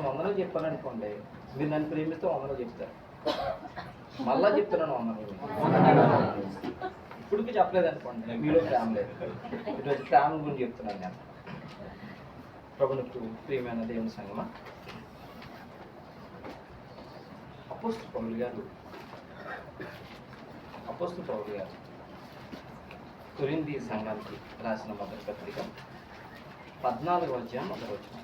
వందలు చెప్పాను అనుకోండి, మీరు నన్ను ప్రేమిస్తే వందలు చెప్తారు. మళ్ళా చెప్తున్నాను వందలు. ఇప్పటికి చెప్పలేదు అనుకోండి, మీలో ప్రేమ లేదు. ఈరోజు ప్రేమ గురించి చెప్తున్నాను నేను. ప్రభువుకు ప్రియమైన దేవుని సంగమా, అపోస్తలుడు పౌలు గారు కొరింథీ సంఘానికి రాసిన మొదటి పత్రిక 14వ అధ్యాయం 1వ వచనం.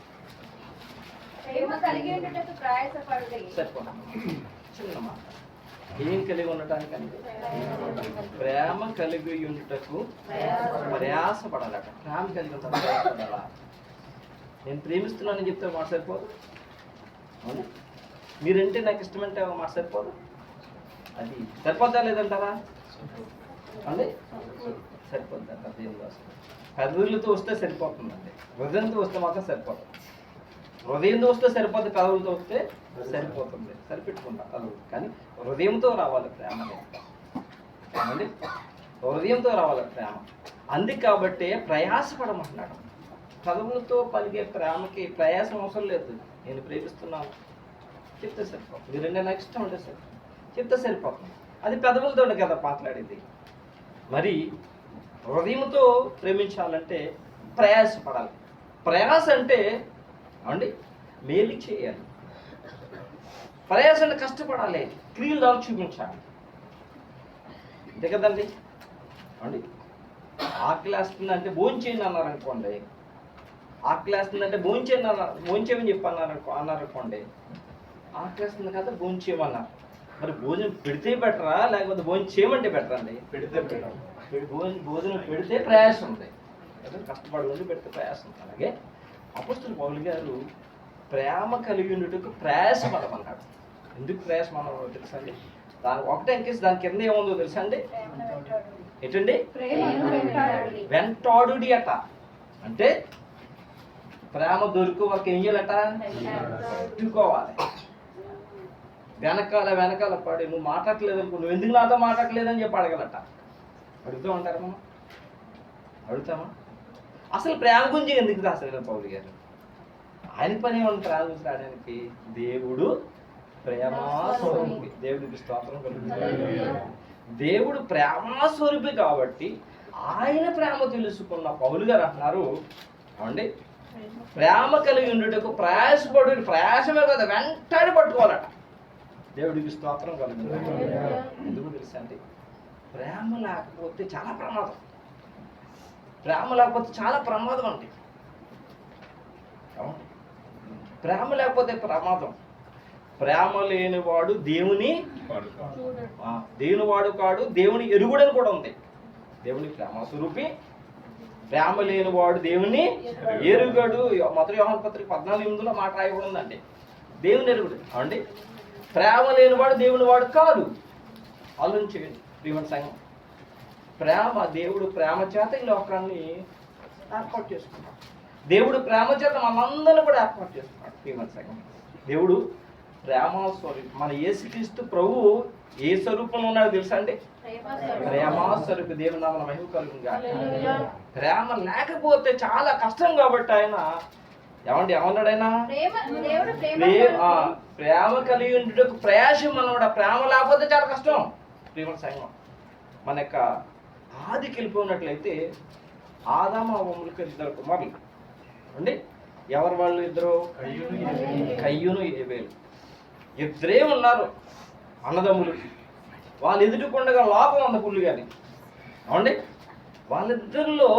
చిన్న మాట. ఏం కలిగి ఉండటానికని? ప్రేమ కలిగి ఉండుటకు ప్రయాసపడాలట. ప్రేమ కలిగి ఉంటా. నేను ప్రేమిస్తున్నానని చెప్తే మాట సరిపోదు. మీరంటే నాకు ఇష్టమంటే మాట సరిపోదు. అది సరిపోద్దా లేదంటారా అండి? సరిపోద్దంట. దేవుని కోసం పెదవులతో వస్తే సరిపోతుందండి, హృదయంతో వస్తే మాత్రం సరిపోతుంది. హృదయంతో వస్తే సరిపోతుంది, పెదవులతో వస్తే సరిపోతుంది. సరిపెట్టుకుంటా పెదవులు, కానీ హృదయంతో రావాలి ప్రేమ అండి. హృదయంతో రావాలి ప్రేమ. అందుకే కాబట్టి ప్రయాసపడమంటున్నాడు. పెదవులతో పలికే ప్రేమకి ప్రయాసం అవసరం లేదు. నేను ప్రేమిస్తున్నాను చెప్తే సరిపోతుంది. మీరంటే నాకు ఇష్టం ఉంటే సరిపోతుంది చెప్తే సరిపోతుంది. అది పెదవులతో కదా మాట్లాడేది. మరి హృదయంతో ప్రేమించాలంటే ప్రయాసపడాలి. ప్రయాస అంటే అండి మేలు చేయాలి. ప్రయాస అంటే కష్టపడాలి, క్రియలు ద్వారా చూపించాలి. అంతే కదండి అండి. ఆకలి వేస్తుందంటే భోంచేయండి అన్నారు అనుకోండి. ఆకలి వేస్తుందంటే భోంచేయమని చెప్పి అన్నారనుకోండి. ఆకలి వేస్తుంది కదా భోంచేయమన్నారు. మరి భోజనం పెడితే బెటరా లేకపోతే భోజనం చేయమంటే బెటరా అండి? పెడితే బెటర్. భోజనం పెడితే ప్రయాసం ఉంది, కష్టపడి ఉండి పెడితే ప్రయాసం ఉంది. అలాగే అపోస్తలుడు పౌలు గారు ప్రేమ కలిగి ఉండుటకు ప్రయాసపడమన్నాడు. ఎందుకు ప్రయాసమన్నాడో తెలుసా అండి? దానికి ఒకటే ఇంకేసి దాని కింద ఏముందో తెలుసా అండి? ఏంటండి? వెంటాడుడి అట. అంటే ప్రేమ దొరికి వరకు ఏం చేయాలట? పెట్టుకోవాలి. వెనకాల పడి నువ్వు మాట్లాడలేదు అనుకో, నువ్వు ఎందుకు నాతో మాట్లాడలేదని చెప్పి అడగలట. అడుగుతూ ఉంటారా మనం? అడుగుతామా? అసలు ప్రేమ గురించి ఎందుకు రాశారు పౌలు గారు? ఆయన పని ఏమన్నా ప్రేమ గురించి రాయడానికి? దేవుడు ప్రేమాస్వరూపి. దేవుడికి స్తోత్రం కలుగుతుంది. దేవుడు ప్రేమాస్వరూపి కాబట్టి ఆయన ప్రేమ తెలుసుకున్న పౌలు గారు అంటున్నారు అండి, ప్రేమ కలిగి ఉండుటకు ప్రయాసమే కదా వెంటనే పట్టుకోవాలట. దేవుడికి స్తోత్రం కలుగుతుంది. ఎందుకు తెలుసా అండి? ప్రేమ లేకపోతే చాలా ప్రమాదం. ప్రేమ లేకపోతే చాలా ప్రమాదం అండి. ప్రేమ లేకపోతే ప్రమాదం. ప్రేమ లేనివాడు దేవుని వాడు కాడు, దేవుని ఎరుగుడని కూడా ఉంది. దేవుని ప్రేమ స్వరూపి, ప్రేమ లేనివాడు దేవుని ఎరుగడు. మొదటి యోహాను పత్రిక 14:8 మాట రాయబడి ఉందండి. దేవుని ఎరుగుడు అండి. ప్రేమ లేనివాడు దేవుని వాడు కాదు. ఆలోచించండి ప్రియమైన సంఘం. ప్రేమ, దేవుడు ప్రేమ చేత ఈ లోకాన్ని ఏర్పాటు చేసుకున్నాడు. దేవుడు ప్రేమ చేత మనందరినీ కూడా ఏర్పాటు చేసుకున్నాడు. ప్రియమైన సంఘం, దేవుడు ప్రేమ స్వరూపి. మన యేసుక్రీస్తు ప్రభు ఏ స్వరూపంలో ఉన్నాడో తెలుసా అండి? ప్రేమాస్వరూపి. దేవుని నామమున మహిమ కలుగును గాక. ప్రేమ లేకపోతే చాలా కష్టం కాబట్టి ఆయన ఏమన్నాడు? ఆయన ప్రేమ కలిగి ఉండేటకు ప్రయాసం అన్నమాట. ప్రేమ లేకపోతే చాలా కష్టం. ప్రియమైన సంఘం, మన యొక్క ఆదికి వెళ్ళిపోయినట్లయితే ఆదాము అవ్వములకు 2 కుమారులు అండి. ఎవరు వాళ్ళు? ఇద్దరు, కయ్యూను ఏబేలు. ఇద్దరే ఉన్నారు అన్నదమ్ములు. వాళ్ళు ఎదుటికుండగా లోపం ఉంది పుల్లు కానీ అవండి. వాళ్ళిద్దరిలో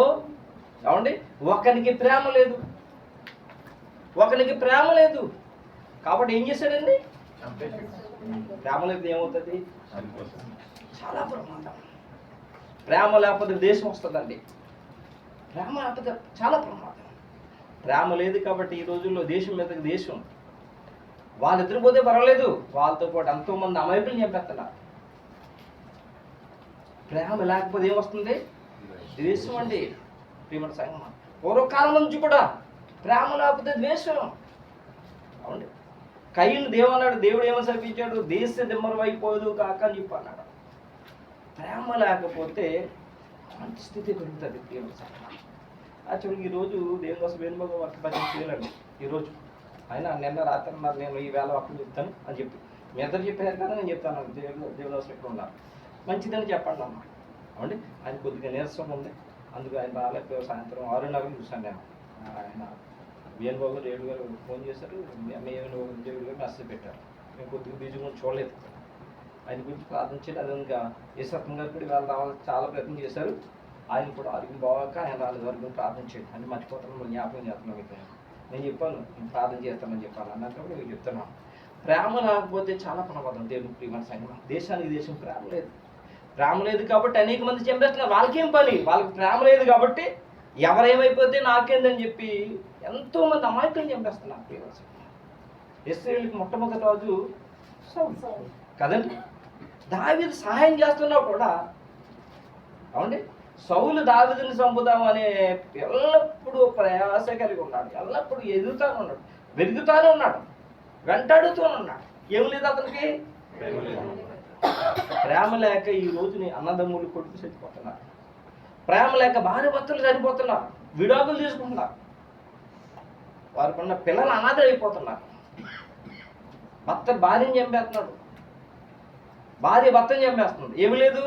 అవండి ఒకరికి ప్రేమ లేదు. కాబట్టి ఏం చేశాడండి? ప్రేమ లేదు ఏమవుతుంది? చాలా ప్రమాదం. ప్రేమ లేకపోతే దేశం వస్తుందండి. ప్రేమ లేకపోతే చాలా ప్రమాదం. ప్రేమ లేదు కాబట్టి ఈ రోజుల్లో దేశం మీదకి దేశం. వాళ్ళిద్దరు పోతే పర్వాలేదు, వాళ్ళతో పాటు ఎంతోమంది అమాయకులు చంపేస్తున్నారు. ప్రేమ లేకపోతే ఏమొస్తుంది? ద్వేషం అండి. ప్రియమైన సంఘం, పూర్వకాలం నుంచి కూడా ప్రేమ లేకపోతే ద్వేషం. అవునండి. కయ్యూను దేవుడు ఏమని సరిపించాడు? దేశ దిమ్మరం అయిపోదు కాక అని చెప్పి అన్నాడు. ప్రేమ లేకపోతే మంచి స్థితి కలుగుతుంది. ప్రియమైన సంఘం, యాక్చువల్గా ఈరోజు దేవుని కోసం వేణుబాబు వర్క్ పని చేయాలండి. ఈరోజు ఆయన నిన్న రాత్రి అన్నారు నేను ఈ వేళ వాక్యం చెప్తాను అని చెప్పి మీ అందరు చెప్పారు కదా నేను చెప్తాను దేవుడు ఎక్కడ ఉన్నారు మంచిదని చెప్పండి అమ్మా అవండి. ఆయన కొద్దిగా నీరసం ఉంది, అందుకు ఆయన రాలేక సాయంత్రం 6:30 చూశాను నేను. ఆయన బిఎన్ బాబు రేడు గారు ఫోన్ చేశారు, దేవుడు గారు మెసేజ్ పెట్టారు. మేము కొద్దిగా బిజీగా చూడలేదు. ఆయన గురించి ప్రార్థించాడు. అదేవిధంగా ఈశ్వరం గారు కూడా ఇవాళ రావాలని చాలా ప్రయత్నం చేశారు. ఆయన కూడా ఆరోగ్యం బాగాక ఆయన రాలేదు వరకు ప్రార్థించాడు. అని మర్చిపోతాను, జ్ఞాపకం చేస్తున్నాం మీకు. నేను చెప్పాను నేను ప్రార్థన చేస్తానని చెప్పాను అన్నప్పుడు నేను చెప్తున్నాను. ప్రేమ లేకపోతే చాలా ప్రమాదం. దేవుని ప్రియమైన సంఘం, దేశానికి దేశం ప్రేమ లేదు. ప్రేమ లేదు కాబట్టి అనేక మంది చంపేస్తున్నారు. వాళ్ళకేం పని? వాళ్ళకి ప్రేమ లేదు కాబట్టి ఎవరేమైపోతే నాకేందని చెప్పి ఎంతోమంది అమాయకులను చంపేస్తున్నారు. ప్రియమైన సంఘం, ఇశ్రాయేలుకి మొట్టమొదటి రాజు సౌలు కదండి. దావీదు సహాయం చేస్తున్నా కూడా అవునండి, సౌలు దావీదుని చంపుదాం అనే ఎల్లప్పుడూ ప్రయాస కలిగి ఉన్నాడు. ఎల్లప్పుడూ ఎదుగుతానే ఉన్నాడు, వెతుకుతానే ఉన్నాడు, వెంటాడుతూనే ఉన్నాడు. ఏం లేదు అతనికి? ప్రేమ లేక ఈ రోజుని అన్నదమ్ములు కొడుకు చనిపోతున్నారు. ప్రేమ లేక భార్య భర్తలు చనిపోతున్నారు, విడాకులు తీసుకుంటున్నారు. వారికి ఉన్న పిల్లలు అనాథలు అయిపోతున్నారు. భర్త భార్యని చంపేస్తున్నాడు, భార్య భర్తని చంపేస్తుంది. ఏమి లేదు?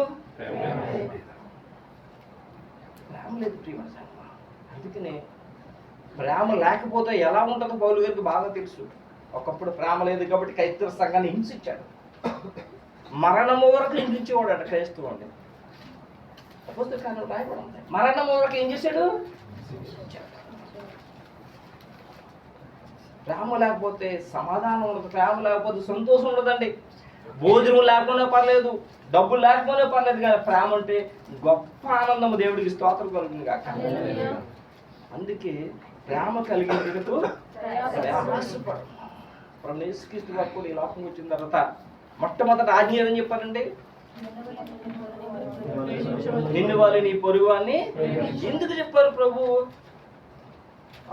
ప్రేమ లేదు ప్రియమైన సంఘం. అందుకనే ప్రేమ లేకపోతే ఎలా ఉంటుందో పౌలు గారికి బాగా తెలుసు. ఒకప్పుడు ప్రేమ లేదు కాబట్టి క్రైస్తవ సంఘాన్ని హింసించాడు. మరణము వరకు హింసించేవాడు క్రైస్తవు అండి. పుస్తకాలు రాయబడి ఉంటాయి. మరణము వరకు ఏం చేశాడు? ప్రేమ లేకపోతే సమాధానం ఉండదు, ప్రేమ లేకపోతే సంతోషం ఉండదండి. భోజనం లేకపోయినా పర్లేదు, డబ్బులు లేకపోయినా పర్లేదు, కానీ ప్రేమ అంటే గొప్ప ఆనందం. దేవుడికి స్తోత్రం కలుగుతుంది కాక. అందుకే ప్రేమ కలిగేందుకు ప్రయాసపడు. యేసుక్రీస్తు వరకు ఈ లోకం వచ్చిన తర్వాత మొట్టమొదటి ఆజ్ఞ ఏదని చెప్పారండి? నిన్ను వాళ్ళు నీ పొరుగువాన్ని. ఎందుకు చెప్పారు ప్రభు?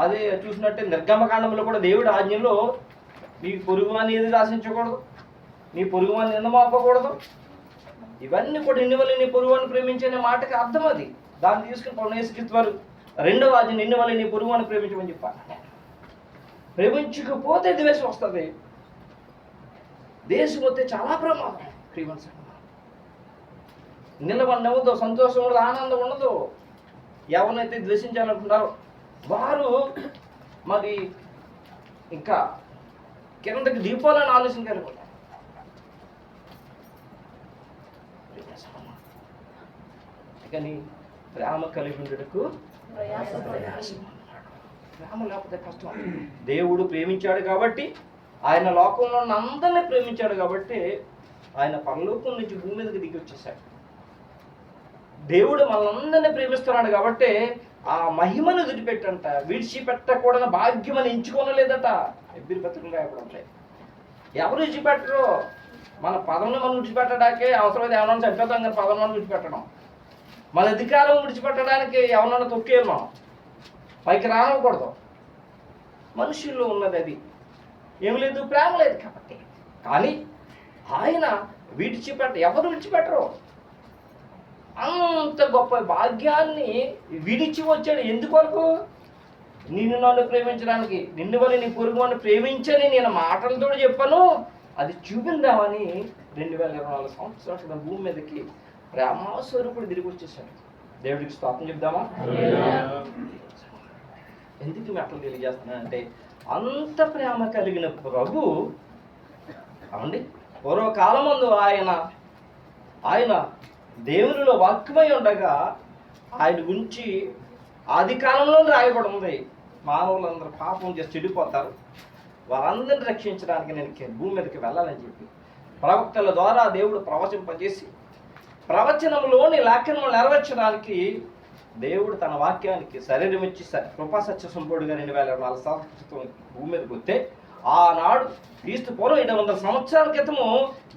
అదే చూసినట్టే నిర్గమకాండంలో కూడా దేవుడు ఆజ్ఞలో నీ పొరుగువాన్ని ఏది ఆశించకూడదు, నీ పొరుగువాన్ని నిందమాపకూడదు, ఇవన్నీ కూడా నిన్ను వల్ల నీ పొరుగువాన్ని ప్రేమించనే మాటకి అర్థం అది. దాన్ని తీసుకుని యేసుక్రీస్తు వారు రెండవ ఆజ్ఞ నిన్ను వల్ల నీ పొరుగువాన్ని ప్రేమించమని చెప్పారు. ప్రేమించకపోతే ద్వేషం వస్తుంది. దేశం వస్తే చాలా ప్రమాదం. ప్రియమైన నిలబడి ఉండదు, సంతోషం ఉండదు, ఆనందం ఉండదు. ఎవరినైతే ద్వేషించాలనుకుంటారో వారు మరి ఇంకా కిందకి దీపాలని ఆలోచన కలిగి ఉంటారు. కానీ ప్రేమ కలిగి ఉండటకు ప్రేమ లేకపోతే కష్టం. దేవుడు ప్రేమించాడు కాబట్టి, ఆయన లోకంలో ఉన్న అందరినీ ప్రేమించాడు కాబట్టి ఆయన పరలోకం నుంచి భూమి మీదకి దిగి వచ్చేసాడు. దేవుడు మనందరినీ ప్రేమిస్తున్నాడు కాబట్టి ఆ మహిమను విడిచిపెట్టకూడని భాగ్యం అని ఎంచుకోనలేదట. ఎబ్బిరి పత్రికలు రాయబడతాయి. ఎవరు విడిచిపెట్టరు? మన పదవిని మనం విడిచిపెట్టడానికే అవసరమైతే ఎవరైనా చంపేద్దాం, కానీ పదవి మనం విడిచిపెట్టడం, మన అధికారం విడిచిపెట్టడానికి ఎవరన్నా తొక్కేయాలి, మనం పైకి రానివ్వకూడదు. మనుషుల్లో ఉన్నది అది. ఏమి లేదు? ప్రేమ లేదు కాబట్టి. కానీ ఆయన ఎవరు విడిచిపెట్టరు. అంత గొప్ప భాగ్యాన్ని విడిచి వచ్చాడు. ఎందుకొరకు? నిన్ను నన్ను ప్రేమించడానికి. నిన్ను వల్ల నీ పొరుగువాన్ని ప్రేమించని నేను మాటలతో చెప్పాను, అది చూపిందామని 2024 సంవత్సరాల భూమి మీదకి ప్రేమాస్వరూపుడు తిరిగి వచ్చేసాడు. దేవుడికి స్తోత్రం చెప్దామా? ఎందుకు మాటలు తెలియజేస్తున్నానంటే, అంత ప్రేమ కలిగిన ప్రభు అవండి పూర్వకాలమందు ఆయన దేవునిలో వాక్యమై ఉండగా ఆయన గురించి ఆది కాలంలో రాయబడి ఉంది. మానవులందరూ పాపం చేసి చెడిపోతారు, వారందరిని రక్షించడానికి నేను భూమి మీదకి వెళ్ళాలని చెప్పి ప్రవక్తల ద్వారా దేవుడు ప్రవచింపజేసి ప్రవచనంలోని లేఖనం నెరవేర్చడానికి దేవుడు తన వాక్యానికి శరీరం ఇచ్చి కృపా సత్య సంపూర్ణంగా 2024 సంవత్సరాల క్రితం భూమి మీదకి వస్తే, ఆనాడు క్రీస్తు పూర్వం 700 సంవత్సరాల క్రితము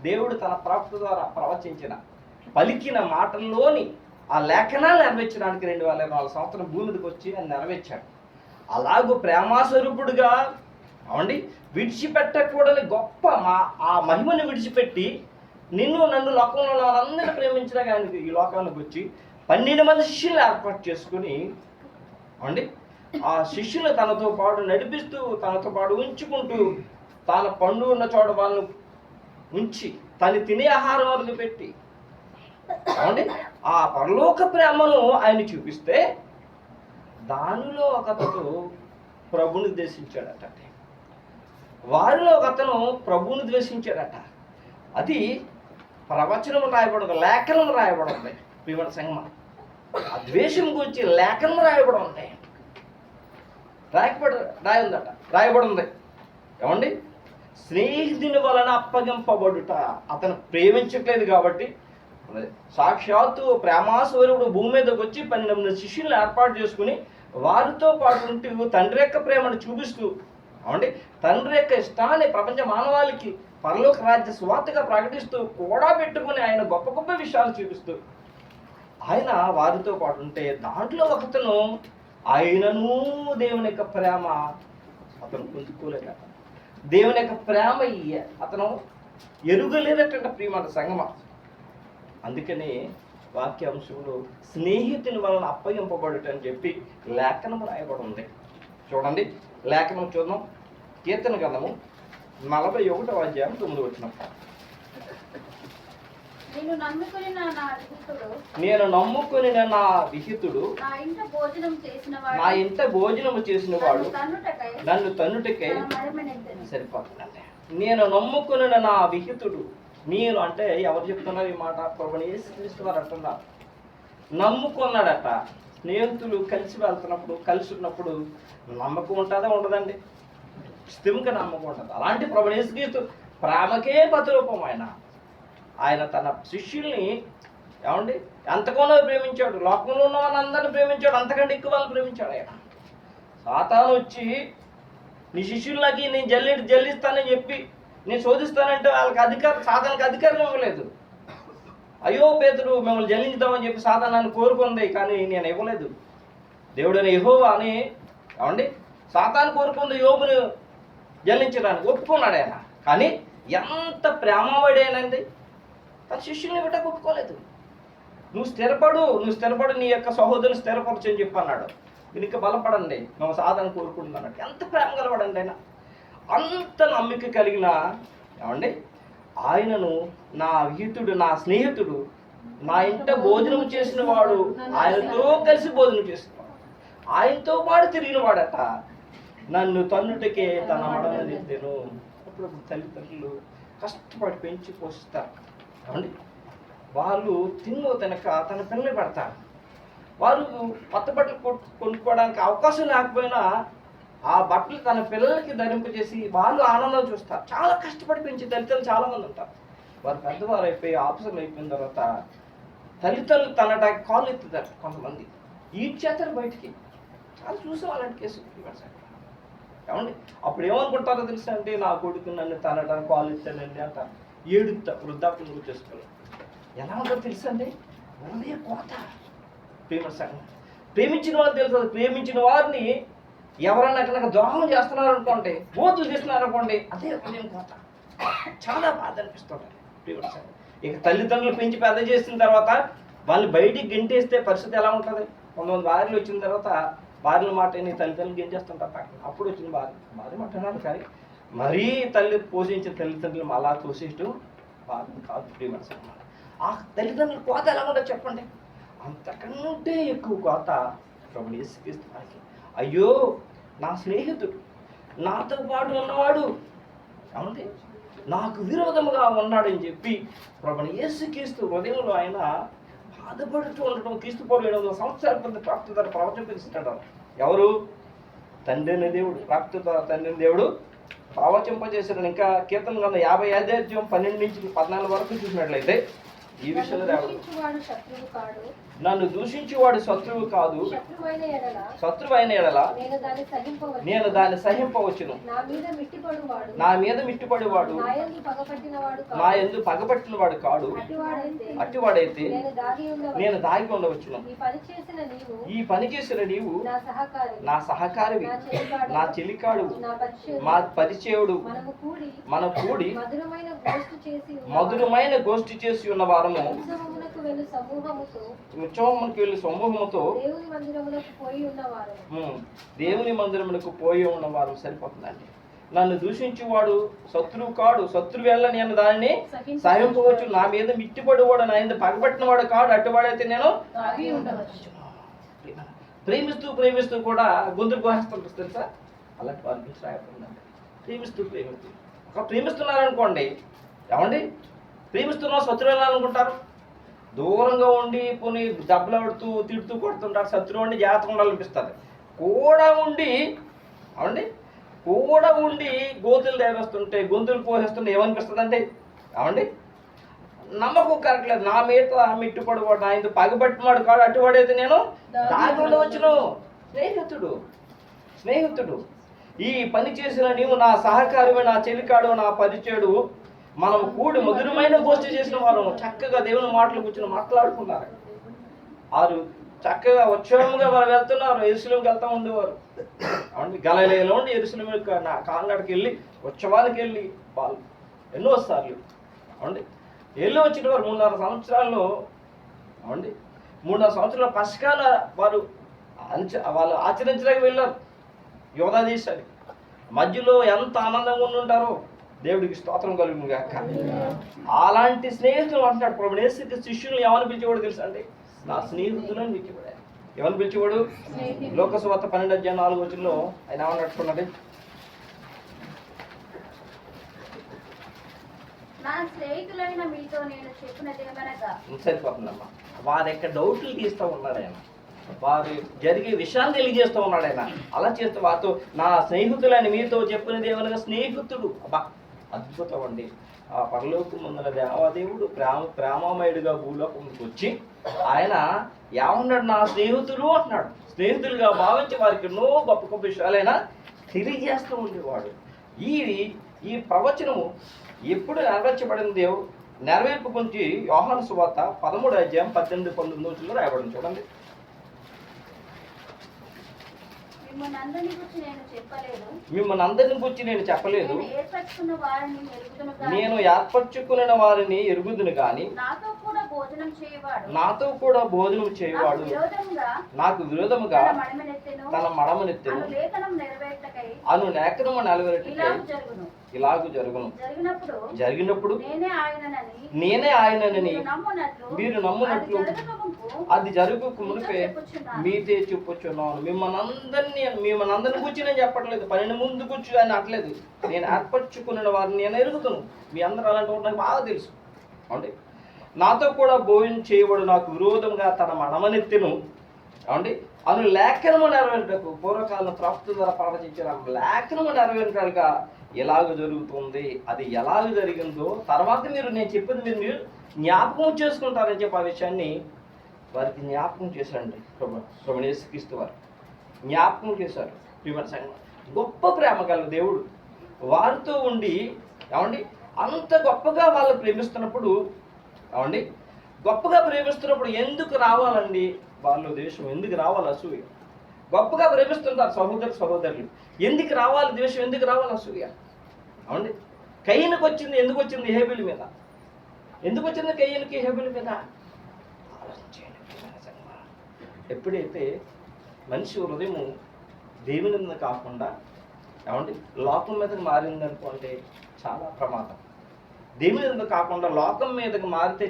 దేవుడు తన ప్రవక్త ద్వారా ప్రవచించిన పలికిన మాటల్లోని ఆ లేఖనాలు నెరవేర్చడానికి 2024 సంవత్సరం భూమి మీదకి వచ్చి ఆయన నెరవేర్చాడు. అలాగూ ప్రేమాస్వరూపుడుగా అవండి విడిచిపెట్టకూడని గొప్ప ఆ మహిమను విడిచిపెట్టి నిన్ను నన్ను లోకంలో వాళ్ళందరినీ ప్రేమించడానికి ఆయనకి ఈ లోకానికి వచ్చి 12 మంది శిష్యులు ఏర్పాటు చేసుకుని అవండి ఆ శిష్యులు తనతో పాటు నడిపిస్తూ, తనతో పాటు ఉంచుకుంటూ, తన పండు ఉన్న చోట వాళ్ళను ఉంచి, తను తినే ఆహారం వరకు పెట్టి, ఏమండి ఆ పరలోక ప్రేమను ఆయన చూపిస్తే దానిలో ఒకతను ప్రభుని ద్వేషించాడట. వారిలో ఒకతను ప్రభువుని ద్వేషించాడట. అది ప్రవచనం రాయబడింది, లేఖనం రాయబడింది. ప్రియమైన సంగమ, ఆ ద్వేషం గురించి లేఖనం రాయబడి ఉంది, రాయబడింది. ఏమండి స్నేహితుని వలన అప్పగింపబడుట. అతను ప్రేమించట్లేదు కాబట్టి సాక్షాత్తు ప్రేమాస్వరూపుడు భూమి మీదకి వచ్చి 12 శిష్యులను ఏర్పాటు చేసుకుని వారితో పాటు ఉంటూ తండ్రి యొక్క ప్రేమను చూపిస్తూ, ఏమండి తండ్రి యొక్క ఇష్టాన్ని ప్రపంచ మానవాళికి పరలోక రాజ్య స్వార్థగా ప్రకటిస్తూ కూడా పెట్టుకుని ఆయన గొప్ప గొప్ప విషయాలు చూపిస్తూ ఆయన వారితో పాటు ఉంటే దాంట్లో ఒకతను ఆయనను దేవుని యొక్క ప్రేమ అతను పొందుకోలేక, దేవుని యొక్క ప్రేమ అతను ఎరుగలేదట. ప్రియమైన సంగమ, అందుకని వాక్యాంశంలో స్నేహితుని వలన అప్పగింపబడుట అని చెప్పి లేఖనం రాయబడి ఉంది. చూడండి, లేఖనం చూద్దాం. కీర్తన గ్రంథము 41వ అధ్యాయం 9వ వచనం. నేను నమ్ముకుని నా విహితుడు నా ఇంట భోజనము చేసిన వాడు నన్ను తన్నుటకై సరిపోతుందండి. నేను నమ్ముకుని నా విహితుడు. నేను అంటే ఎవరు చెప్తున్నారు ఈ మాట? ప్రభుని యేసుక్రీస్తు వారు అంటున్నారు. నమ్ముకున్నాడట. స్నేహితులు కలిసి వెళ్తున్నప్పుడు, కలిసి ఉన్నప్పుడు నమ్మకం ఉంటుందా? ఉండదండి. స్థిరంగా నమ్మకం ఉంటుంది. అలాంటి ప్రభుని యేసుక్రీస్తు ప్రేమకే ప్రతిరూపం ఆయన తన శిష్యుల్ని ఏమండి ఎంతగానో ప్రేమించాడు. లోకంలో ఉన్న వాళ్ళందరినీ ప్రేమించాడు, అంతకంటే ఎక్కువ వాళ్ళని ప్రేమించాడు ఆయన. సాతాను వచ్చి నీ శిష్యులకి నేను జల్లిస్తానని చెప్పి నేను శోధిస్తానంటే వాళ్ళకి సాతానికి అధికారం ఇవ్వలేదు. అయ్యో పేతురు మిమ్మల్ని జల్లించుదామని చెప్పి సాతానాన్ని కోరుకుంది, కానీ నేను ఇవ్వలేదు. దేవుడని యెహోవా అని ఏమండి సాతాను కోరుకుంది యోబుని జల్లించడానికి, ఒప్పుకున్నాడు ఆయన. కానీ ఎంత ప్రేమవాడేనండి, తన శిష్యుల్ని బిడ్డ ఒప్పుకోలేదు. నువ్వు స్థిరపడు నీ యొక్క సహోదరుని స్థిరపరచు అని చెప్పి అన్నాడు. దీనికి బలపడండి, మేము సాధన కోరుకుంటున్నాడు. ఎంత ప్రేమ కలవాడండి ఆయన. అంత నమ్మిక కలిగిన ఏమండి ఆయనను నా విహితుడు, నా స్నేహితుడు, నా ఇంట భోజనం చేసిన వాడు, ఆయనతో కలిసి భోజనం చేసినవాడు, ఆయనతో పాటు తిరిగిన వాడట. నన్ను తన్నుటకే తన మడమెత్తెను. అప్పుడు తల్లిదండ్రులు కష్టపడి పెంచి పోషిస్తారు. ఏమండి వాళ్ళు తిన్ను తినక తన పిల్లలు పెడతారు. వారు కొత్త బట్టలు కొనుక్కోవడానికి అవకాశం లేకపోయినా ఆ బట్టలు తన పిల్లలకి ధరింపజేసి వాళ్ళు ఆనందం చూస్తారు. చాలా కష్టపడి పెంచి తల్లిదండ్రులు చాలామంది ఉంటారు. వారు పెద్దవారు అయిపోయి ఆఫీసర్లు అయిపోయిన తర్వాత తల్లిదండ్రులు తనడానికి కాళ్ళు ఎత్తుతారు. కొంతమంది ఈడ్చేస్తారు బయటికి. చాలా చూసాం అలాంటి కేసు. ఏమండి అప్పుడు ఏమనుకుంటారో తెలుసా అంటే, నా కొడుకు నన్ను తనడానికి కాళ్ళు ఎత్తానండి అంటారు. ఏడుతా వృద్ధాప్యం గుర్తిస్తారు. ఎలా ఉంటుందో తెలుసండి, ఒకే కోత. ప్రేమించిన వాళ్ళు తెలుసు. ప్రేమించిన వారిని ఎవరన్నా కనుక ద్రోహం చేస్తున్నారు అనుకోండి, బోతులు చేస్తున్నారు అనుకోండి, అదే హృదయం కోత. చాలా బాధ అనిపిస్తుంటుంది. ఇక తల్లిదండ్రులు పెంచి పెద్ద చేసిన తర్వాత వాళ్ళు బయటికి గెంటేస్తే పరిస్థితి ఎలా ఉంటుంది? కొంతమంది భార్యలు వచ్చిన తర్వాత భార్యల మాట నీ తల్లిదండ్రులు గెంటేస్తుంటారు. అప్పుడు వచ్చిన భార్య అంటున్నారు. కానీ మరీ తల్లి పోషించిన తల్లిదండ్రులు అలా తోసేయటం బాధ కాదు. ప్రియమనసు ఆ తల్లిదండ్రుల కోత ఎలా ఉండదు చెప్పండి? అంతకంటే ఎక్కువ కోత ప్రభుని యేసుక్రీస్తు వారికి. అయ్యో నా స్నేహితుడు, నాతో పాటు ఉన్నవాడు ఏమంటే నాకు విరోధముగా ఉన్నాడని చెప్పి ప్రభుని యేసుక్రీస్తు హృదయంలో ఆయన బాధపడుతూ ఉండటం. క్రీస్తు పూర్వం 700 సంవత్సరాల క్రితం ప్రాప్తి ద్వారా ప్రవచింపజేస్తాడు. ఎవరు? తండ్రి అనే దేవుడు. ప్రాప్తి ద్వారా తండ్రి అనే దేవుడు ప్రవచింపజేశాడు. ఇంకా కీర్తన గ్రంథం 55:12-14 వరకు చూసినట్లయితే ఈ విషయంలో నన్ను దూషించువాడు శత్రువు కాదు, శత్రువైన ఎడల నేను దాన్ని సహింపవచ్చును. నా మీద మిట్టిపడివాడు నా యందు పగపట్టినవాడు కాడు. అట్టివాడైతే నేను దాగి ఉండవచ్చును. ఈ పని చేసిన నీవు నా సహకారివి, నా చెలికాడు, మా పరిచయుడు. మన కూడి మధురమైన గోష్ఠి చేసి ఉన్నవారము ఉత్సవంకి వెళ్ళి సమూహంతో దేవుని మందిరములకు పోయి ఉన్నవారు సరిపోతుందండి. నన్ను దూషించేవాడు శత్రువు కాడు, శత్రువు వెళ్ళ నేను దానిని సహింపవచ్చు. నా మీద మిట్టిపడివాడు, నా మీద పగబట్టిన వాడు కాడు, అట్టువాడైతే నేను ప్రేమిస్తూ కూడా గొంతులు కోసేస్తుంటారు తెలుసా. అలాంటి వారి గురించి రాయబడిందండి. ప్రేమిస్తూ ప్రేమిస్తున్నారనుకోండి, ఏమండి ప్రేమిస్తున్నా శత్రువు వెళ్ళాలనుకుంటారు, దూరంగా ఉండి కొన్ని దెబ్బలు ఆడుతూ తిడుతూ కొడుతుంటారు. శత్రువు ఉండి జాగ్రత్తగా ఉండాలనిపిస్తుంది. కూడా ఉండి గోతులు దేవేస్తుంటే గొంతులు కోసేస్తుంటే ఏమనిపిస్తుంది అంటే, ఏమండి నమ్మకం కరెక్ట్ లేదు. నా మీద మిట్టుపడివాడు, నా ఇంత పగబట్టినవాడు కాడు, అటువాడైతే నేను దారిలో వచ్చును. స్నేహితుడు ఈ పని చేసిన నీవు నా సహకారమే, నా చెలికాడు, నా పరిచయుడు, మనం కూడి మధురమైన గోష్ఠి చేసిన వారు చక్కగా దేవుని మాటలు కూర్చొని మాట్లాడుకున్నారు. వారు చక్కగా ఉత్సవముగా వారు వెళ్తున్నారు. యెరూషలేముకి వెళ్తూ ఉండేవారు. అంటే గలిలయలో ఉండి యెరూషలేము కాలినడకి వెళ్ళి ఉత్సవానికి వెళ్ళి వాళ్ళు ఎన్నోసార్లు వెళ్ళి వచ్చిన వారు 3.5 సంవత్సరాల్లో 3.5 సంవత్సరాల పసకాల వాళ్ళు ఆచరించడానికి వెళ్ళారు యోధా దేశానికి. మధ్యలో ఎంత ఆనందంగా ఉండుంటారో దేవుడికి స్తోత్రం కలుగును గాక. అలాంటి స్నేహితులు అంటున్నాడు ప్రభు యేసుక్రీస్తు. శిష్యులు ఏమని పిలిచేవాడు తెలుసా అండి? నా స్నేహితులని పిలిచేవాడు. ఏమని పిలిచేవాడు? లోకసువార్త 12:4 ఆయన ఏమని నడుచుకున్నది? సరిపోతుందమ్మా. వారి యొక్క డౌట్లు తీస్తూ ఉన్నాడు ఆయన, వారు జరిగే విషయాన్ని తెలియజేస్తూ ఉన్నాడు ఆయన. అలా చేస్తూ వారితో నా స్నేహితులని మీతో చెప్పినది ఏమనగా స్నేహితుడు. అబ్బా అద్భుతం అండి. ఆ పరలోకమున్న దేవాదేవుడు ప్రేమమయుడిగా భూలోకంకి వచ్చి ఆయన ఏమన్నాడు? నా స్నేహితులు అంటున్నాడు. స్నేహితులుగా భావించి వారికి ఎన్నో గొప్ప గొప్ప విషయాలైనా తెలియజేస్తూ ఉండేవాడు. ఈ ప్రవచనము ఎప్పుడు నెరవేర్చబడింది? నెరవేర్పు గురించి యోహాను సువార్త 13:18-19 రాయబడింది. చూడండి. మిమ్మల్ని అందరిని గురించి నేను చెప్పలేదు, నేను ఏర్పరచుకున్న వారిని ఎరుగుదును కానీ నాతో కూడా భోజనం చేయవాడు నాకు విరోధముగా తన మడమనెత్తెను అను లేఖనము నెరవేరుటకై ఇలాగు జరుగును. జరిగినప్పుడు నేనే ఆయనని మీరు నమ్మునట్లు అది జరుగుకు మునిపే మీతే చెప్పుచున్నాను. మిమ్మల్ని అందరిని కూర్చి నేను చెప్పట్లేదు, 12 ముందు కూర్చు అని అనట్లేదు. నేను ఏర్పరచుకున్న వారిని నేను ఎరుగుతాను. మీ అందరూ అలాంటి నాకు బాగా తెలుసు. అంటే నాతో కూడా భోజనం చేయబడు నాకు విరోధంగా తన మడమనెత్తెను అను లేఖనము నెరవేరుటకు పూర్వకాలం ప్రవక్త ద్వారా ప్రవచించిన లేఖనము నెరవేరుటగా ఎలాగ జరుగుతుంది. అది ఎలాగ జరిగిందో తర్వాత నేను చెప్పింది మీరు జ్ఞాపకం చేసుకుంటారని చెప్పి ఆ విషయాన్ని వారికి జ్ఞాపకం చేశారండి. ప్రభు యేసుక్రీస్తు వారు జ్ఞాపకం చేశారు. గొప్ప ప్రేమ గల దేవుడు వారితో ఉండి అంత గొప్పగా వాళ్ళు ప్రేమిస్తున్నప్పుడు గొప్పగా ప్రేమిస్తున్నప్పుడు ఎందుకు రావాలండి వాళ్ళు దేశం? ఎందుకు రావాలి అసూయ? గొప్పగా ప్రేమిస్తుంటారు సహోదరులు. ఎందుకు రావాలి ద్వేషం? ఎందుకు రావాలి అసూయ? కయ్యనుకు వచ్చింది. ఎందుకు వచ్చింది? హేబెలు మీద. ఎందుకు వచ్చింది కయ్యనుకి హేబెలు మీద? ఎప్పుడైతే మనిషి హృదయము దేవుని మీద కాకుండా లోకం మీదకి మారిందనుకోండి చాలా ప్రమాదం. దేవుని మీద కాకుండా లోకం మీదకి మారితే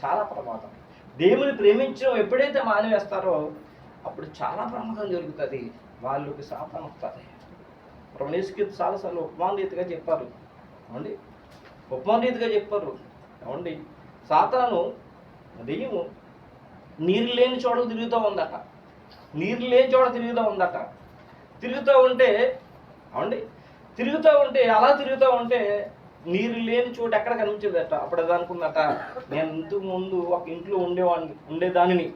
చాలా ప్రమాదం. దేవుని ప్రేమించడం ఎప్పుడైతే మానివేస్తారో అప్పుడు చాలా ప్రమాదం జరుగుతుంది. వాళ్ళకి శాపం వస్తుంది. ప్రభునేశ్వరి చాలాసార్లు ఉపమాన రీతిగా చెప్పారు. సాతాను దెయ్యము నీరు లేని చోట తిరుగుతూ ఉందట. తిరుగుతూ అలా తిరుగుతూ ఉంటే నీరు లేని చోట ఎక్కడ కనిపించేదట. అప్పుడు అది అనుకుందట, నేను ఇంతకు ముందు ఒక ఇంట్లో ఉండేదానిని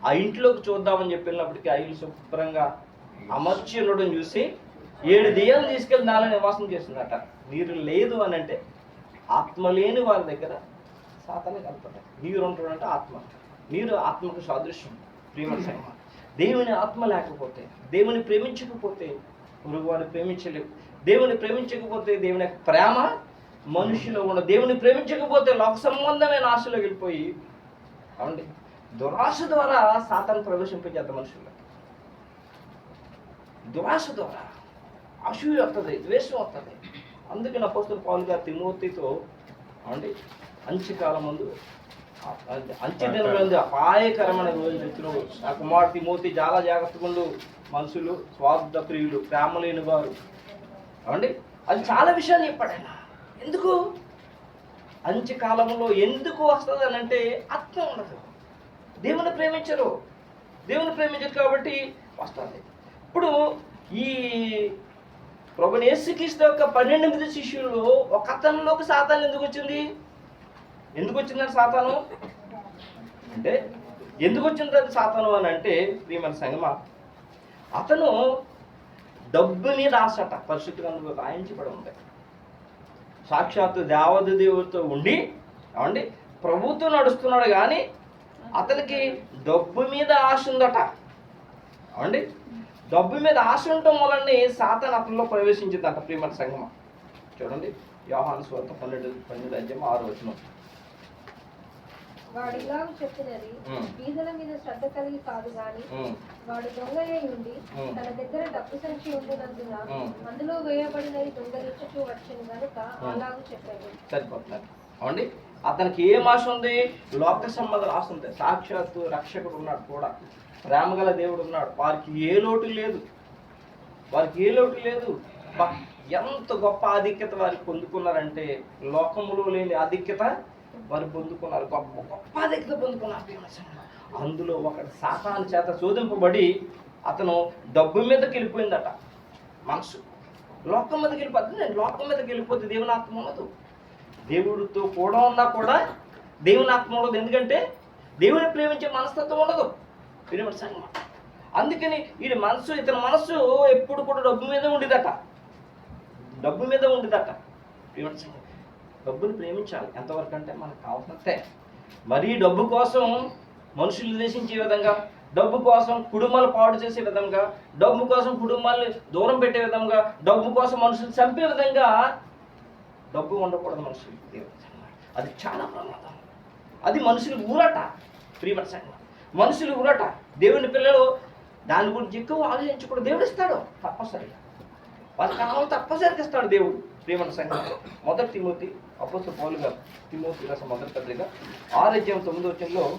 ఆ ఇంట్లోకి చూద్దామని చెప్పి వెళ్ళినప్పటికీ ఆ ఇల్లు శుభ్రంగా అమర్చి ఉండడం చూసి 7 దెయ్యాలు తీసుకెళ్ళి నాలో నివాసం చేసిందట. నీరు లేదు అని అంటే ఆత్మ లేని వారి దగ్గర సాతానే కలుపుతాడు. నీరు ఉంటుందంటే ఆత్మ. నీరు ఆత్మకు సాదృశ్యం. ప్రేమ దేవుని ఆత్మ లేకపోతే, దేవుని ప్రేమించకపోతే మృగవాన్ని ప్రేమించలేవు. దేవుని ప్రేమించకపోతే దేవుని యొక్క ప్రేమ మనుషులో ఉండదు. దేవుని ప్రేమించకపోతే లోక సంబంధమైన ఆశలో వెళ్ళిపోయి దురాశ ద్వారా సాతాను ప్రవేశింపజేద్దాం మనుషులు. దురాశ ద్వారా అసూయ వస్తుంది, ద్వేషం వస్తుంది. అందుకని అపోస్తలుడు పౌలు గారు తిమోతితో అండి అంత్యకాలం ముందు అంత్య దినములందు అపాయకరమైన రోజులు ఇచ్చిన ఆ కుమారుడు తిమోతి చాలా జాగ్రత్తగా ఉండు, మనుషులు స్వార్థ ప్రియులు, ప్రేమ లేని వారు అవండి. అది చాలా విషయాలు చెప్పాడు ఆయన. ఎందుకు అంత్యకాలంలో ఎందుకు వస్తుంది అని అంటే ఆత్మ ఉండదు, దేవుని ప్రేమించరు, దేవుని ప్రేమించరు కాబట్టి వస్తుంది. ఇప్పుడు ఈ ప్రభువైన యేసుక్రీస్తు యొక్క 12 మంది శిష్యులు ఒక అతనిలోకి సాతాను ఎందుకు వచ్చింది? ఎందుకు వచ్చిందని సాతాను అంటే ఎందుకు వచ్చింది అది సాతాను అని అంటే ప్రియమైన సంగమా, అతను డబ్బు మీద ఆశట. పరిశుద్ధ గ్రంథంలో రాయించబడి ఉంది. సాక్షాత్తు దేవది దేవుడితో ఉండి అవండి ప్రభుత్వం నడుస్తున్నాడు, కానీ అతనికి డబ్బు మీద ఆశ ఉందట. అవండి డబ్బు మీద ఆశ ఉండటం వలన సాతాను అతనిలో ప్రవేశించిందట. ప్రియమైన సంగమా చూడండి, యోహాను సువార్త 12:6. వాడు ఇలాగ చెప్పినది బీదల మీద శ్రద్ధ కలిగి కాదు గాని వాడు దొంగయే ఉండి తన దగ్గర డబ్బు సంచి ఉండినందున అందులో వేయబడినది దొంగలించుచూ వచ్చింది కనుక అలాగూ చెప్పాడు. సరిపోతున్నారు అవండి. అతనికి ఏం ఆశ ఉంది? లోక సంబంధం ఆశ ఉంది. సాక్షాత్తు రక్షకుడు ఉన్నాడు కూడా, ప్రేమగల దేవుడు ఉన్నాడు, వారికి ఏ లోటు లేదు, వారికి ఏ లోటు లేదు. ఎంత గొప్ప ఆధిక్యత వారికి పొందుకున్నారంటే లోకములో లేని ఆధిక్యత వారు పొందుకున్నారు, గొప్ప గొప్ప ఆధిక్యత పొందుకున్నారు. అందులో ఒకటి సాతాను చేత శోధింపబడి అతను డబ్బు మీదకి వెళ్ళిపోయిందట. మనసు లోకం మీదకి వెళ్ళిపోతుంది. లోకం మీదకి వెళ్ళిపోతే దేవుని ఆత్మ ఉండదు. దేవుడితో కూడా ఉన్నా కూడా దేవుని ఆత్మ ఉండదు. ఎందుకంటే దేవుని ప్రేమించే మనస్తత్వం ఉండదు. అందుకని ఇతని మనసు ఎప్పుడు కూడా డబ్బు మీద ఉండిదట, డబ్బు మీద ఉండిదట. డబ్బుని ప్రేమించాలి ఎంతవరకు అంటే మనకు కావాల్సినంతే. మరీ డబ్బు కోసం మనుషులు ద్వేషించే విధంగా, డబ్బు కోసం కుటుంబాలు పాడు చేసే విధంగా, డబ్బు కోసం కుటుంబాన్ని దూరం పెట్టే విధంగా, డబ్బు కోసం మనుషులు చంపే విధంగా డబ్బు ఉండకూడదు మనుషులు. అది చాలా ప్రమాదం. అది మనుషులు ఊరట. ప్రియమైన మనుషులు ఊరట. దేవుని పిల్లలు దాని గురించి ఎక్కువ ఆలోచించకూడదు. దేవుడు ఇస్తాడు తప్పనిసరిగా, వారి కాలం తప్పనిసరిగా ఇస్తాడు దేవుడు. ప్రియమైన సంఘం 1 తిమోతి అపోస్తలుడు పౌలు గారు తిమోతి రాసిన 1 పత్రిక 6:9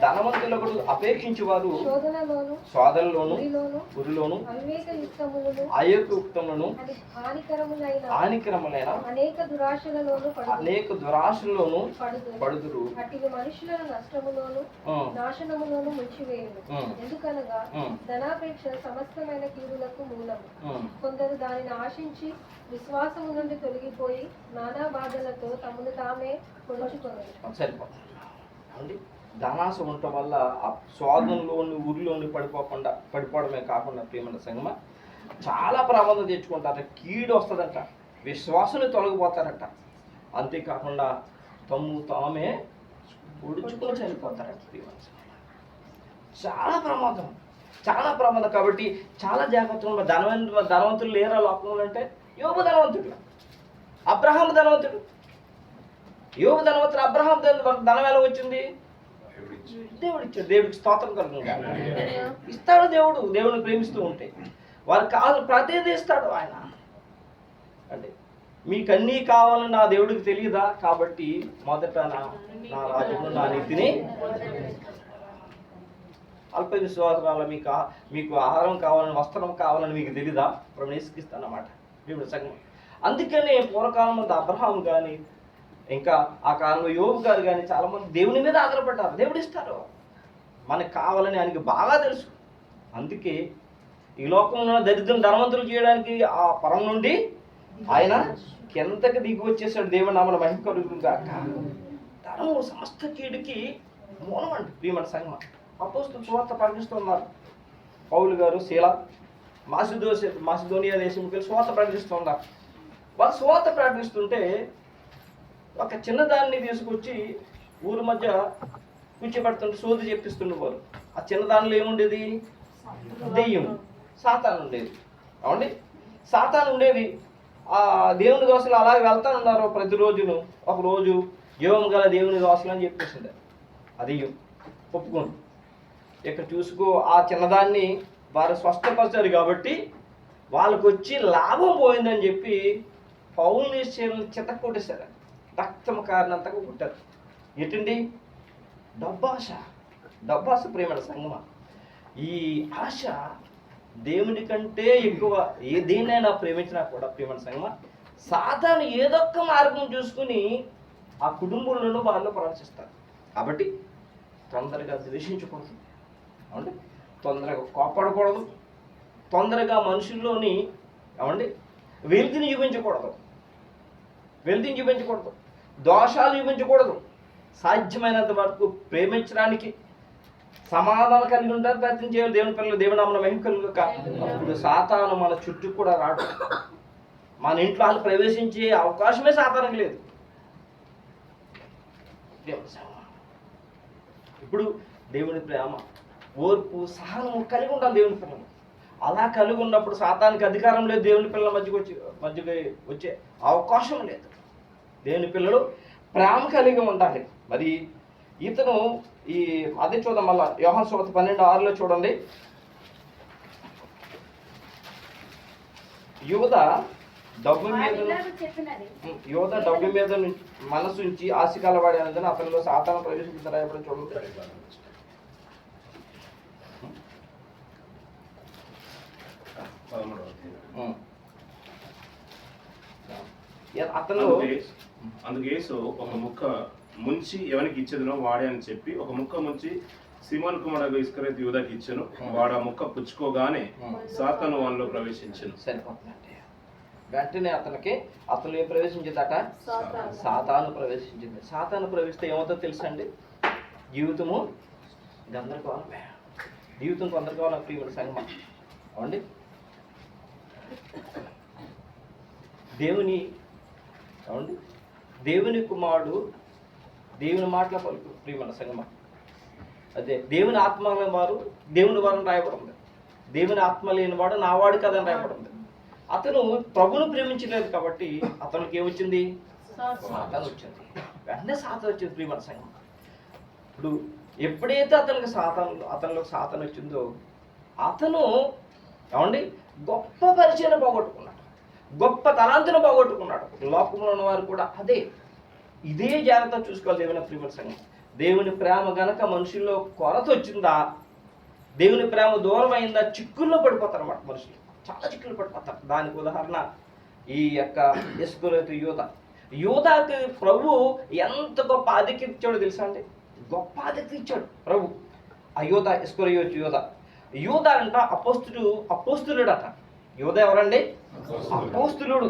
ధనవంతులకు అపేక్షించువారు శోధనలోను గురిలోను అయోక్తములను హానికరములైన అనేక దురాశలలోను పడుదురు. మనుషులను నష్టములోను నాశనములోను ముంచివేయును. ఎందుకనగా ధనాపేక్ష సమస్తమైన కీడులకు మూలము. కొందరు దానిని ఆశించి విశ్వాసము నుండి తొలగిపోయి నానా బాధలతో తమను తామే సరిపోతుంది. ధనాశ ఉండటం వల్ల ఆ స్వాదంలోని ఊరిలోని పడిపోవడమే కాకుండా ప్రియమైన సంగమ చాలా ప్రమాదం తెచ్చుకుంటారట. కీడు వస్తుందంట, విశ్వాసాన్ని తొలగిపోతారట. అంతేకాకుండా తామే ఉడుచుకొని చనిపోతారట. ప్రియమైన చాలా ప్రమాదం, చాలా ప్రమాదం. కాబట్టి చాలా జాగ్రత్తగా ధనవంతులు లేరా లోకంలో అంటే యోబు ధనవంతుడు, అబ్రహాము ధనవంతుడు. యోబు ధనవంతుడు, అబ్రహాం ధనం ఎలా వచ్చింది? దేవుడు ఇచ్చాడు. దేవుడికి స్తోత్రం కలుగుగా ఇస్తాడు దేవుడు. దేవుడిని ప్రేమిస్తూ ఉంటే వారికి కావాలి ప్రతిదీ ఇస్తాడు ఆయన. అంటే మీకు అన్నీ కావాలని నా దేవుడికి తెలియదా? కాబట్టి మొదట నా రాజ్యమును నా నీతిని. అల్ప విశ్వాసాల మీకు ఆహారం కావాలని, వస్త్రం కావాలని మీకు తెలీదా? ఇప్పుడు నేసుకిస్తాను అన్నమాట దేవుడు సంఘం. అందుకనే పూర్వకాలం మంది అబ్రహాం కానీ ఇంకా ఆ కాలంలో యోబు గారు కానీ చాలామంది దేవుని మీద ఆధారపడ్డారు. దేవుడు ఇస్తారు, మనకు కావాలని ఆయనకి బాగా తెలుసు. అందుకే ఈ లోకంలో దరిద్రం ధనవంతులు చేయడానికి ఆ పరం నుండి ఆయన కిందకి దిగి వచ్చేసాడు. దేవుని నామమున మహిమ కలుగును గాక. ధనము సమస్త కీడుకి మూలం అండి ప్రియమైన సంఘం. అపోస్తలులు సువార్త ప్రకటిస్తున్నారు. పౌలు గారు శీల మాసిదోనియా దేశంకి వెళ్ళి సువార్త ప్రకటిస్తున్నారు. వాళ్ళు సువార్త ప్రకటిస్తుంటే ఒక చిన్నదాన్ని తీసుకొచ్చి ఊరి మధ్య కూర్చోబెడుతుంటే సోది చెప్పిస్తుండేవారు. ఆ చిన్నదానిలో ఏముండేది? దెయ్యం, సాతాను ఉండేది. అవునండి, సాతాను ఉండేది. ఆ దేవుని దోశలు అలాగే వెళ్తా ఉన్నారు ప్రతిరోజును. ఒకరోజు జీవం గల దేవుని దాసులు అని చెప్పేసింది. అది ఒప్పుకోండి. ఇక్కడ చూసుకో, ఆ చిన్నదాన్ని వారు స్వస్థపరిచారు కాబట్టి వాళ్ళకు వచ్చి లాభం పోయిందని చెప్పి పౌల్ని చిత్త కొట్టేశారు. రక్తం కారణంతగా కొట్టారు. ఏంటండి? డబ్బాస ప్రేమల సంగమ. ఈ ఆశ దేవుని కంటే ఎక్కువ దేన్నైనా ప్రేమించినా కూడా ప్రేమల సంగమ సాతాను ఏదొక్క మార్గం చూసుకుని ఆ కుటుంబంలోనూ వాళ్ళు ప్రవర్తిస్తారు. కాబట్టి తొందరగా ద్వేషించకూడదు, ఏమండి, తొందరగా కోపడకూడదు, తొందరగా మనుషుల్లోని ఏమండి వెలితిని చూపించకూడదు, దోషాలు చూపించకూడదు. సాధ్యమైనంత వరకు ప్రేమించడానికి సమాధానం కలిగి ఉంటారు, ప్రయత్నం చేయాలి. దేవుని పిల్లలు దేవునామన మహిమ కలుగుక. అప్పుడు సాతాను మన చుట్టూ కూడా రాడు. మన ఇంట్లో వాళ్ళు ప్రవేశించే అవకాశమే సాతానికి లేదు. ఇప్పుడు దేవుని ప్రేమ, ఓర్పు, సహనము కలిగి ఉండాలి దేవుని పిల్లలు. అలా కలిగి ఉన్నప్పుడు సాతానికి అధికారం లేదు, దేవుని పిల్లల మధ్యకి వచ్చే అవకాశం లేదు. దేవుని పిల్లలు ప్రేమ కలిగి ఉండాలి. మరి ఇతను అదే చూద్దాం, మళ్ళా యోహాను సువార్త 12:6 చూడండి. యూద డబ్బు మీద మనసు ఉంచి ఆశ కలవాడి అనేది అతనిలో సాతాను ప్రవేశించారా? ఎప్పుడు చూడండి. అతను అందుకు యేసు ఒక ముక్క ముంచి ఎవరికి ఇచ్చేదినో వాడే అని చెప్పి ఒక ముక్క ముంచి సిమోను కుమారుడు ఇస్కరియోతు యూదాకి ఇచ్చెను. వాడు ఆ ముక్క పుచ్చుకోగానే సాతాను వానిలో ప్రవేశించెను. సరిపోతుందండి. వెంటనే అతను ఏం ప్రవేశించిందట? సాతాను ప్రవేశించింది. సాతాను ప్రవేశిస్తే ఏమవుతుందో తెలుసా అండి? జీవితం గందరగోళం ప్రియమైన సంగమం. అవండి, దేవుని కుమారుడు దేవుని మాటల పలుకు ప్రియమైన సంగమం. అదే దేవుని ఆత్మ వారు దేవుని వారిని రాయబడింది. దేవుని ఆత్మ లేని వాడు నా వాడు కదని రాయబడింది. అతను ప్రభును ప్రేమించలేదు కాబట్టి అతనికి ఏమొచ్చింది? సాతాను వచ్చింది. వెంటనే సాతాను వచ్చింది ప్రియమైన సంగమం. ఇప్పుడు ఎప్పుడైతే అతనిలో సాతాను వచ్చిందో అతను ఏమండి గొప్ప పరిచయం పోగొట్టుకున్నాడు, గొప్ప తలాంతును పోగొట్టుకున్నాడు. లోకంలో ఉన్న వారు కూడా ఇదే జాగ్రత్త చూసుకోవాలి. దేవుని ప్రియమైన సంగమం, దేవుని ప్రేమ గనక మనుషుల్లో కొరత వచ్చిందా, దేవుని ప్రేమ దూరం అయిందా, చిక్కుల్లో పడిపోతారు అన్నమాట. మనుషులు చాలా చిక్కులు పడిపోతారు. దానికి ఉదాహరణ ఈ యొక్క ఇస్కరియోతు యూదాకి ప్రభు ఎంత గొప్ప ఆధిక్యత ఇచ్చాడో తెలుసా అండి? గొప్ప ఆధిక్యత ఇచ్చాడు ప్రభు. ఆ ఇస్కరియోతు యూదా అంట అపోస్తులుడట. యూదా ఎవరండి? అపోస్తులుడు.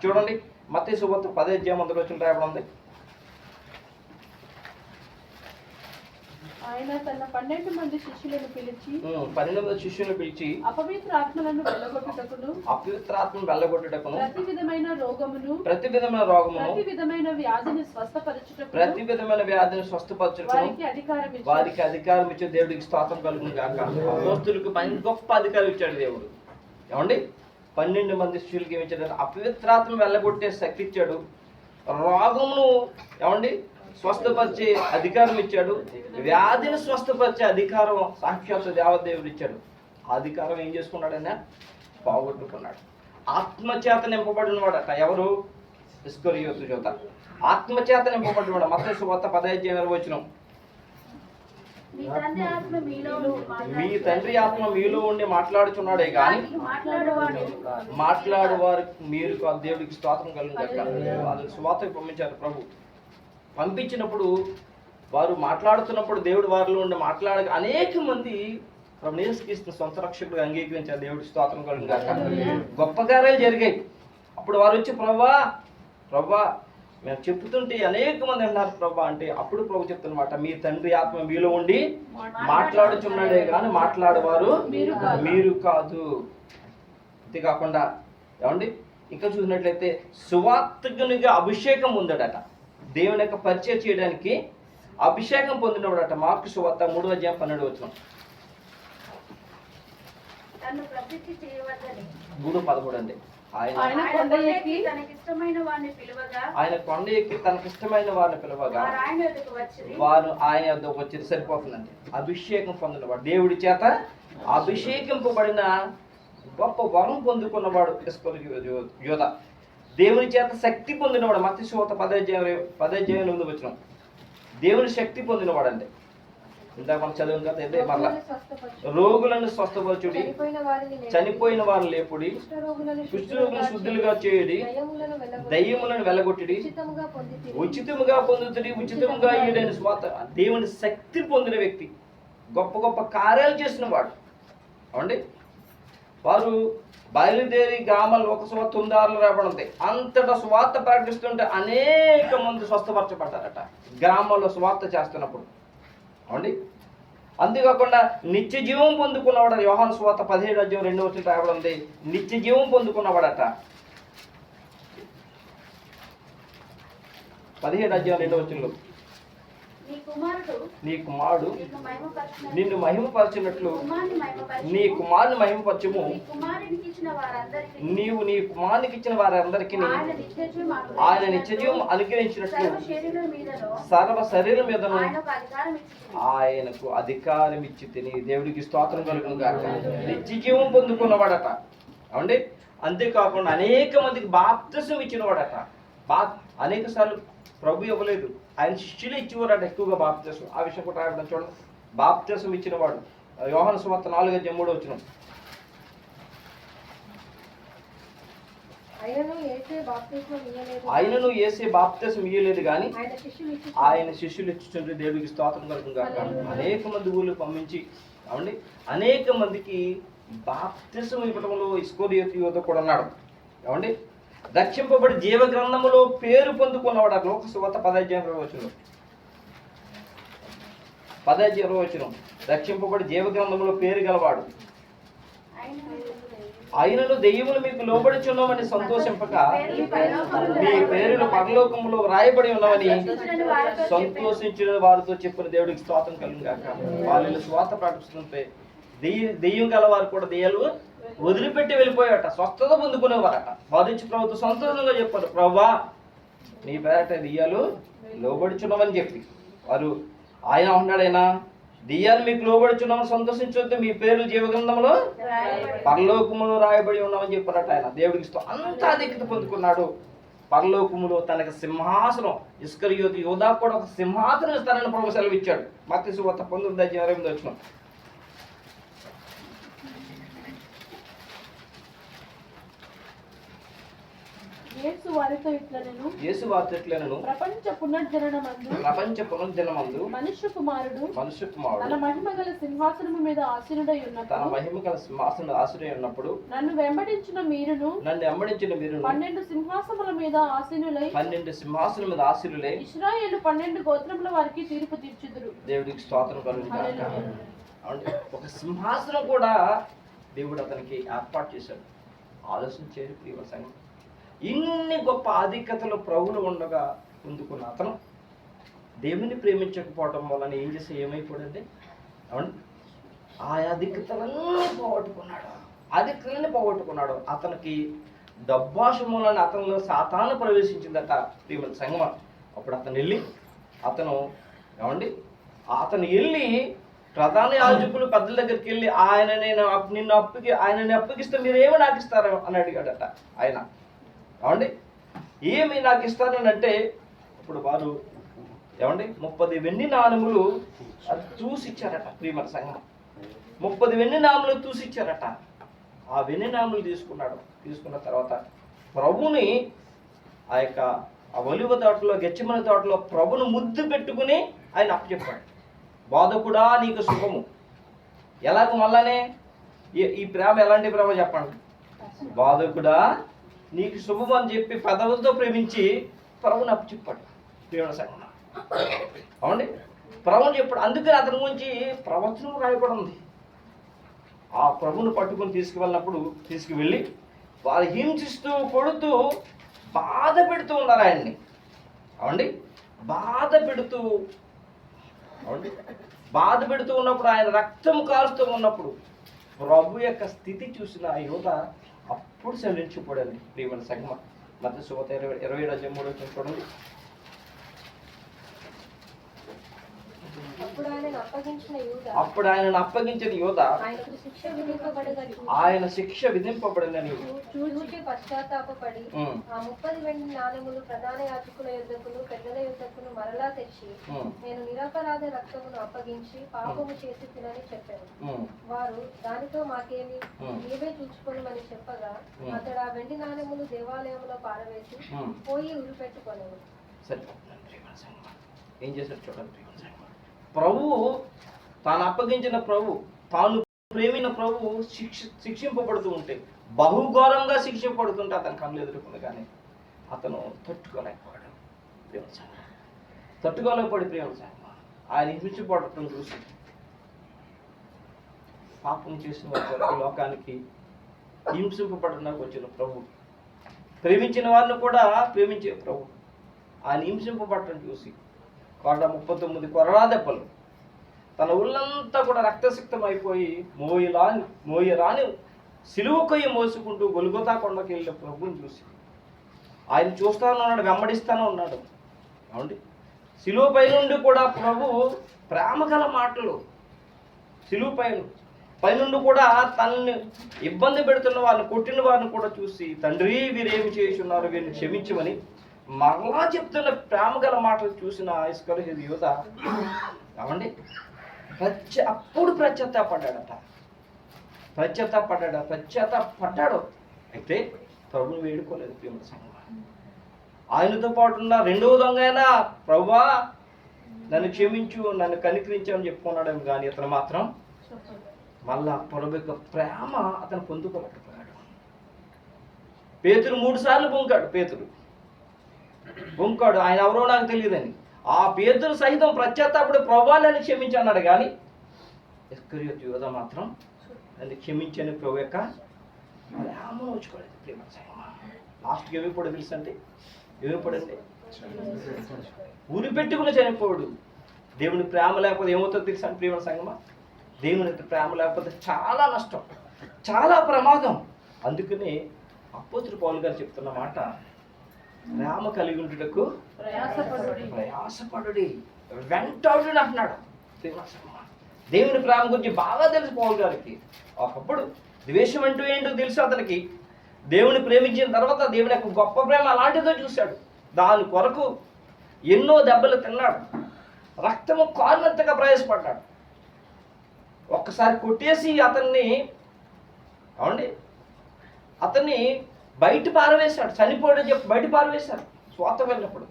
చూడండి మత్తయి సువార్త 10:10 రాయబడింది. ఆయన తన 12 మంది శిష్యులను పిలిచి అపవిత్ర ఆత్మలను వెళ్ళగొట్టుటకును ప్రతి విధమైన రోగమును ప్రతి విధమైన వ్యాధిని స్వస్థపరచుటకు వారికి అధికారం ఇచ్చే దేవుడికి స్తోత్రం కలుగును గాక. అపోస్తులకు గొప్ప అధికారం ఇచ్చాడు దేవుడు. ఏమండి 12 మంది శిష్యులకి ఏమి ఇచ్చాడు? అపవిత్రాత్మ వెళ్ళగొట్టే శక్తి ఇచ్చాడు. రోగమును ఏమండి స్వస్థపరిచే అధికారం ఇచ్చాడు. వ్యాధిని స్వస్థపరిచే అధికారం సాక్షాత్ దేవదేవుడు ఇచ్చాడు. ఆ అధికారం ఏం చేసుకున్నాడన్నా? పోగొట్టుకున్నాడు. ఆత్మచేత నింపబడిన వాడట. ఎవరు? ఇస్కరియోతు ఆత్మచేత నింపబడినవాడు. మత్తయి సువార్త 10:20 మీ తండ్రి ఆత్మ మీలో ఉండి మాట్లాడుచున్నాడే కానీ మాట్లాడేవారు మీరు దేవుడికి స్తోత్రం కలుగును. వాళ్ళని సువార్తకు పంపించారు ప్రభు. పంపించినప్పుడు వారు మాట్లాడుతున్నప్పుడు దేవుడు వారిలో ఉండి అనేక మంది ప్రభువుని యేసుక్రీస్తుని సొంత రక్షకుడిగా అంగీకరించారు. దేవుడి స్తోత్రం కలుగును గాక. గొప్ప కార్యాలు జరిగాయి. అప్పుడు వారు వచ్చి ప్రభా మేము చెప్తుంటే అనేక మంది అన్నారు ప్రభా అంటే, అప్పుడు ప్రభు చెప్తున్నమాట, మీ తండ్రి ఆత్మ మీలో ఉండి మాట్లాడుచున్నాడే కానీ మాట్లాడేవారు మీరు కాదు. అంతేకాకుండా ఏమండి ఇంకా చూసినట్లయితే సువార్తికునిగా అభిషేకం పొందాడట. దేవుని యొక్క పరిచయం చేయడానికి అభిషేకం పొందినవాడట. మార్కు సువార్త 3:12 3:13 అండి. ఆయన కొండ ఎక్కి తనకిష్టమైన వారిని పిలువగా ఆయన కొండ ఎక్కి తనకిష్టమైన వారిని పిలవగా వారు ఆయన యొద్దకు వచ్చిరి. వారు ఆయన వద్దకు వచ్చి సరిపోతుందండి. అభిషేకం పొందినవాడు, దేవుడి చేత అభిషేకింపబడిన గొప్ప వరం పొందుకున్నవాడు ఇస్కరియోతు యోధ. దేవుని చేత శక్తి పొందినవాడు. మత్తయి సువార్త 10:8 వచ్చిన దేవుని శక్తి పొందినవాడు అండి. ఇందాక మనం చదివాం కదా, ఇదే మళ్ళా రోగులను స్వస్థపరచుడి, చనిపోయిన వారు లేపుడి, కుష్ఠరోగులను శుద్ధులుగా చేయుడి, దయ్యములను వెలగొట్టుడి, ఉచితముగా పొందుతుడి, ఉచితముగా ఈడైన స్వాత. దేవుని శక్తి పొందిన వ్యక్తి, గొప్ప గొప్ప కార్యాలు చేసిన వాడు. అవండి వారు బయలుదేరి గ్రామాల్లో ఒక సువార్త 9 రాబడి అంతటా సువార్త ప్రకటిస్తుంటే అనేక మంది స్వస్థపరచబడ్డారట గ్రామాల్లో సువార్త చేస్తున్నప్పుడు. అవండి అంతేకాకుండా నిత్య జీవం పొందుకున్నవాడు. యోహాను సువార్త 17:2 రాబడి ఉంది. నిత్య జీవం పొందుకున్నవాడట. 17:2 నీ కుమారుడు నిన్ను మహిమపరచినట్లు నీ కుమారుని మహిమపరచుము. నీవు నీ కుమారునికి ఇచ్చిన వారందరికీ ఆయన నిత్యజీవం అనుగ్రహించినట్లు సర్వ శరీరం మీదను ఆయనకు అధికారం ఇచ్చి తిని. దేవుడికి స్తోత్రం కలుగును గాక. నిత్యజీవం పొందుకున్నవాడట. అవండి అంతేకాకుండా అనేక మందికి బాప్తిసం ఇచ్చినవాడట. అనేక సార్లు ప్రభు ఇవ్వలేదు, ఆయన శిష్యులు ఇచ్చేవారట ఎక్కువగా బాప్తిసం. ఆ విషయం కూడా రాయడం చూడండి. బాప్తిసం ఇచ్చినవాడు యోహాను సువార్త 4:3 వచ్చిన ఆయనను యేసే బాప్తిసం ఇయ్యలేదు కానీ ఆయన శిష్యులు ఇచ్చుంటే. దేవుడికి స్తోత్రం కలుగును గాక. అనేక మంది ఊళ్ళు పంపించి అవండి అనేక మందికి బాప్తిసం ఇవ్వడంలో ఇస్కరియోతు యోధ కూడా ఉన్నాడు. ఏమండి రక్షింపబడి జీవ గ్రంథములో పేరు పొందుకున్నవాడు. ఆ లోక సువార్త 10:20 రక్షింపబడి జీవ గ్రంథములో పేరు గలవాడు. ఆయనను దెయ్యములు మీకు లోబడుచున్నామని సంతోషింపక మీ పేరును పరలోకములో రాయబడి ఉన్నామని సంతోషించిన వారితో చెప్పిన. దేవుడికి స్తోత్రం కలుగును గాక. వాళ్ళు స్వార్థ ప్రకటిస్తుంటే దెయ్యం గలవారు కూడా దెయ్యాలు వదిలిపెట్టి వెళ్ళిపోయాట, స్వస్థత పొందుకునేవారట. వారించి ప్రభుత్వం సంతోషంగా చెప్పారు, ప్రభువా నీ పేరట దెయ్యాలు లోబడుచున్నామని చెప్పి. వారు ఆయన ఉన్నాడైనా దెయ్యాలు మీకు లోబడుచున్నామని సంతోషించొద్దు, మీ పేర్లు జీవగ్రంథంలో పరలోకములో రాయబడి ఉన్నామని చెప్పారట. ఆయన దేవుడికి అంత అధిక్యత పొందుకున్నాడు. పరలోకములో తనకు సింహాసనం, ఇస్కరియోతు యోధా కూడా ఒక సింహాసనం ఇస్తానని ప్రభు సెలవు ఇచ్చాడు. మత్తయి సువార్త 19:28 వచ్చిన యేసు వారితో ఇట్లనెను, ప్రపంచ పునర్జనమందు మనుష్య కుమారుడు తన మహిమగల సింహాసనము మీద ఆసీనుడై ఉన్నప్పుడు నన్ను వెంబడించిన మీరును 12 సింహాసనముల మీద ఆసీనులై ఇశ్రాయేలు 12 గోత్రముల వారికి తీర్పు తీర్చుదురు. దేవుడికి స్తోత్రం కలుగును గాక. ఒక సింహాసనం కూడా దేవుడు అతనికి ఏర్పాటు చేశాడు. ఆలోచించేది ప్రియ సంఘం, ఇన్ని గొప్ప ఆధిక్యతలు ప్రభువులు ఉండగా పొందుకున్న అతను దేవుని ప్రేమించకపోవటం వలన ఏం చేసి ఏమైపోయాడంటే అవును ఆ ఆధిక్యతలన్నీ పోగొట్టుకున్నాడు. అతనికి డబ్బాష మూలన అతనిలో సాతాను ప్రవేశించిందట ప్రియమైన సంగమ. అప్పుడు అతను వెళ్ళి ప్రధాన యాజకులు పెద్దల దగ్గరికి వెళ్ళి నిన్ను అప్పగిస్తే మీరేమో నాకు ఇస్తారు అని అడిగాడట ఆయన. ఏమండి ఏమి నాకు ఇస్తానని అంటే ఇప్పుడు వారు 30 వెండి నాణములు అది చూసిచ్చారట ప్రియమైన సంఘం. 30 వెండి నాములు చూసిచ్చారట. ఆ వెండి నాములు తీసుకున్న తర్వాత ప్రభుని ఆ ఒలివ తోటలో గెచ్చమని తోటలో ప్రభును ముద్దు పెట్టుకుని ఆయన అప్పచెప్పాడు. బాధకుడా నీకు శుభము. ఎలాగ మళ్ళానే ఈ ప్రేమ ఎలాంటి ప్రేమ చెప్పండి. బాధకుడా నీకు శుభం అని చెప్పి పెదవులతో ప్రేమించి ప్రభుని అప్పచెప్పాడు దేవుని సంఘం. అవునండి ప్రభుని చెప్పాడు. అందుకని అతని గురించి ప్రవచనం రాయబడి ఉంది. ఆ ప్రభుని పట్టుకుని తీసుకువెళ్ళి వారు హింసిస్తూ కొడుతూ బాధ పెడుతూ ఉన్నారు ఆయన్ని. అవండి బాధ పెడుతూ ఉన్నప్పుడు ఆయన రక్తం కారుస్తూ ఉన్నప్పుడు ప్రభు యొక్క స్థితి చూసిన ఆ యోధ అప్పుడు సెలవించిపోడండి ప్రియమైన సంగమ. మత్తయి సువార్త 27:3 చూడండి. అప్పుడు ఆయనను అప్పగించిన యూదా ఆయన శిక్ష విధింపబడినని చూచి పశ్చాత్తాపపడి ఆ 30 వెండి నాణెములు ప్రధాన యాజకుల యొద్దకును పెద్దల యొద్దకును మరలా తెచ్చి నేను నిరపరాధ రక్తమును అప్పగించి పాపము చేసి తినని చెప్పాను. వారు దానితో మాకేమి, నీవే చూచుకోమని చెప్పగా అతడు ఆ వెండి నాణెములు దేవాలయంలో పారవేసి పోయి ఉరిపెట్టుకోలేదు. ఏం చేశారు చూడండి. ప్రభువు తాను అప్పగించిన ప్రభు, తాను ప్రేమిన ప్రభు శిక్షింపబడుతూ ఉంటే, బహుఘోరంగా శిక్షింపబడుతుంటే అతను కళ్ళు ఎదుర్కొనగానే అతను తట్టుకోలేకపోయాడు. తట్టుకోలేకపోయి ప్రేమ ఆయన హింసించబడటం చూసి పాపం చేసిన లోకానికి హింసింపబడడానికి వచ్చిన ప్రభు, ప్రేమించిన వారిని కూడా ప్రేమించే ప్రభు ఆయన హింసింపబడటం చూసి 139 కొరడా దెబ్బలు, తన ఒళ్ళంతా కూడా రక్తసిక్తం అయిపోయి మోయరాని సిలువ కొయ్యి మోసుకుంటూ గొల్గొతా కొండకి వెళ్ళిన ప్రభుని చూసి ఆయన చూస్తానే ఉన్నాడు, వెంబడిస్తానే ఉన్నాడు. అవునండి, సిలువ పై నుండి కూడా ప్రభు ప్రేమ గల మాటలు, సిలువ పైనుండి కూడా తనని ఇబ్బంది పెడుతున్న వారిని, కొట్టిన వారిని కూడా చూసి తండ్రి వీరేమి చేస్తున్నారు, వీరిని క్షమించమని మరలా చెప్తున్న ప్రేమ గల మాటలు చూసిన ఇస్కరియోతు యూదా అవండి అప్పుడు పశ్చాత్తాపడ్డాడట. పశ్చాత్తాపడ్డాడు. అయితే ప్రభుని వేడుకోలేదు ప్రేమ సంగమా. ఆయనతో పాటు ఉన్న రెండవ దొంగ అయినా ప్రభువా నన్ను క్షమించు, నన్ను కనికరించు అని చెప్పుకున్నాడేమో కానీ అతను మాత్రం మళ్ళా ప్రభు యొక్క ప్రేమ అతను పొందుకోలేకపోయాడు. పేతురు 3 సార్లు బొంకాడు ఆయన ఎవరో నాకు తెలియదని. ఆ పేతురు సహితం పశ్చాత్తాపడి ప్రభువాన్ని క్షమించి అన్నాడు కానీ ఇస్కరియోతు యూదా మాత్రం నన్ను క్షమించని ప్రభు యొక్క ప్రేమను వచ్చుకోలేదు. ప్రేమ లాస్ట్కి ఏమి పడు తెలుసు అంటే ఏమి పడండి, ఊరి పెట్టుకుని చనిపోడు. దేవుని ప్రేమ లేకపోతే ఏమవుతుందో తెలుసు అంటే ప్రేమ సంగమా, దేవుని ప్రేమ లేకపోతే చాలా నష్టం, చాలా ప్రమాదం. అందుకని అపోస్తలుడు పౌలు గారు చెప్తున్న మాట, ప్రేమ కలిగి ఉండుటకు ప్రయాసపడుడి, వెంటాడు అంటున్నాడు. దేవుని ప్రేమ గురించి బాగా తెలుసు పౌలు గారికి. ఒకప్పుడు ద్వేషం అంటూ ఏంటో తెలుసు అతనికి. దేవుని ప్రేమించిన తర్వాత దేవుని యొక్క గొప్ప ప్రేమ అలాంటిదో చూశాడు. దాని కొరకు ఎన్నో దెబ్బలు తిన్నాడు, రక్తము కారునంతగా ప్రయాసపడ్డాడు. ఒక్కసారి కొట్టేసి అతన్ని బయట పారవేశాడు, చనిపోయాడు చెప్పి బయట పారవేశాడు. స్వాత వెళ్ళినప్పుడు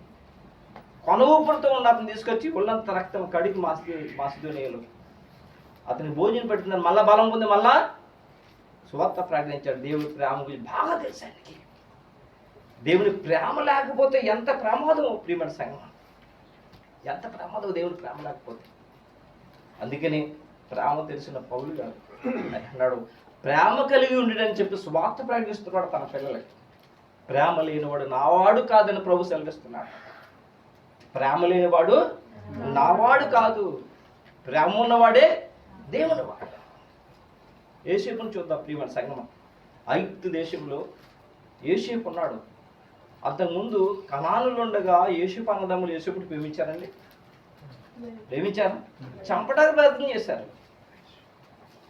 కొన ఊపులతో ఉన్న అతను తీసుకొచ్చి ఒళ్ళంత రక్తం కడిగి మాసిదోనియలో అతని భోజనం పెట్టిందని మళ్ళా బలం పొంది మళ్ళా స్వార్థ ప్రకటించాడు. దేవుని ప్రేమ గురించి బాగా తెలుసు ఆయనకి. దేవుని ప్రేమ లేకపోతే ఎంత ప్రమాదం ప్రియమైన సంగమం, ఎంత ప్రమాదం దేవుని ప్రేమ లేకపోతే. అందుకని ప్రేమ తెలిసిన పౌలు గారు అన్నాడు, ప్రేమ కలిగి ఉండడని చెప్పి స్వార్థ ప్రకటిస్తున్నాడు తన పిల్లలకి. ప్రేమ లేనివాడు నావాడు కాదని ప్రభు సెలవిస్తున్నాడు. ప్రేమ లేనివాడు నావాడు కాదు, ప్రేమ ఉన్నవాడే దేవుని వాడు. యోసేపును చూద్దాం ప్రియమైన సంగమం. ఐగుప్తు దేశంలో యోసేపు ఉన్నాడు. అంతకుముందు కనానులు ఉండగా యోసేపు అన్నదమ్ములు యోసేపుని ప్రేమించారండి? ప్రేమించారు, చంపడానికి ప్రయత్నం చేశారు.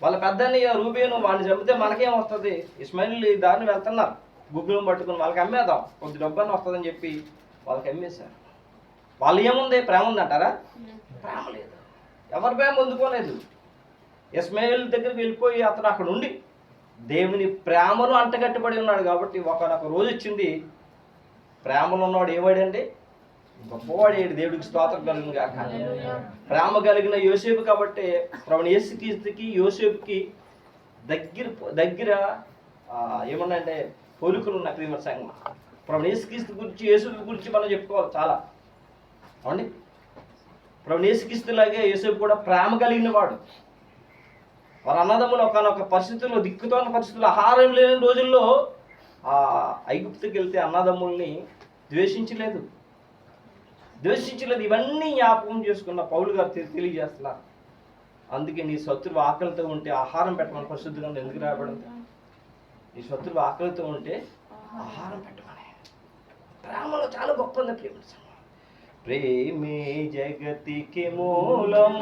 వాళ్ళ పెద్దన్నయ్య రూబేను వాడిని చంపితే మనకేం వస్తుంది, ఇస్మాయిల్ దారిని వెళ్తున్నారు, గుగ్గులం పట్టుకుని వాళ్ళకి అమ్మేద్దాం, కొద్ది డబ్బుని వస్తుందని చెప్పి వాళ్ళకి అమ్మేశారు. వాళ్ళు ఏముంది, ప్రేమ ఉందంటారా? ప్రేమ లేదు, ఎవరి ప్రేమ పొందుకోలేదు. ఇస్మాయిల్ దగ్గరికి వెళ్ళిపోయి అతను అక్కడ ఉండి దేవుని ప్రేమను అంటగట్టుబడి ఉన్నాడు. కాబట్టి ఒకనొక రోజు వచ్చింది, ప్రేమలో ఉన్నవాడు ఏవాడండి, గొప్పవాడేడు, దేవుడికి స్తోత్రం కలుగును గాక. ప్రేమ కలిగిన యోసేపు కాబట్టి ప్రభువైన యేసుక్రీస్తుకి యోసేపుకి దగ్గర ఏమన్నాయంటే పోలికలు ఉన్న ప్రియమైన సంగమం. ప్రభువైన యేసుక్రీస్తు గురించి, యేసుకు గురించి మనం చెప్పుకోవాలి చాలా. అవునండి, ప్రభువైన యేసుక్రీస్తులాగే యోసేపు కూడా ప్రేమ కలిగిన వాడు. వారి అన్నదమ్ములు ఒకనొక పరిస్థితుల్లో, దిక్కుతోన్న పరిస్థితుల్లో, ఆహారం లేని రోజుల్లో ఐగుప్తుకి వెళ్తే అన్నదమ్ముల్ని ద్వేషించలేదు. ఇవన్నీ జ్ఞాపకం చేసుకున్న పౌలు గారు తెలియజేస్తున్నారు. అందుకే నీ శత్రువు ఆకలితో ఉంటే ఆహారం పెట్టమని పరిశుద్ధంగా ఎందుకు రాబడింది? నీ శత్రువు ఆకలితో ఉంటే ఆహారం పెట్టమని. ప్రేమలో చాలా గొప్ప ఉంది ప్రేమ. ప్రేమే జగతికి మూలం,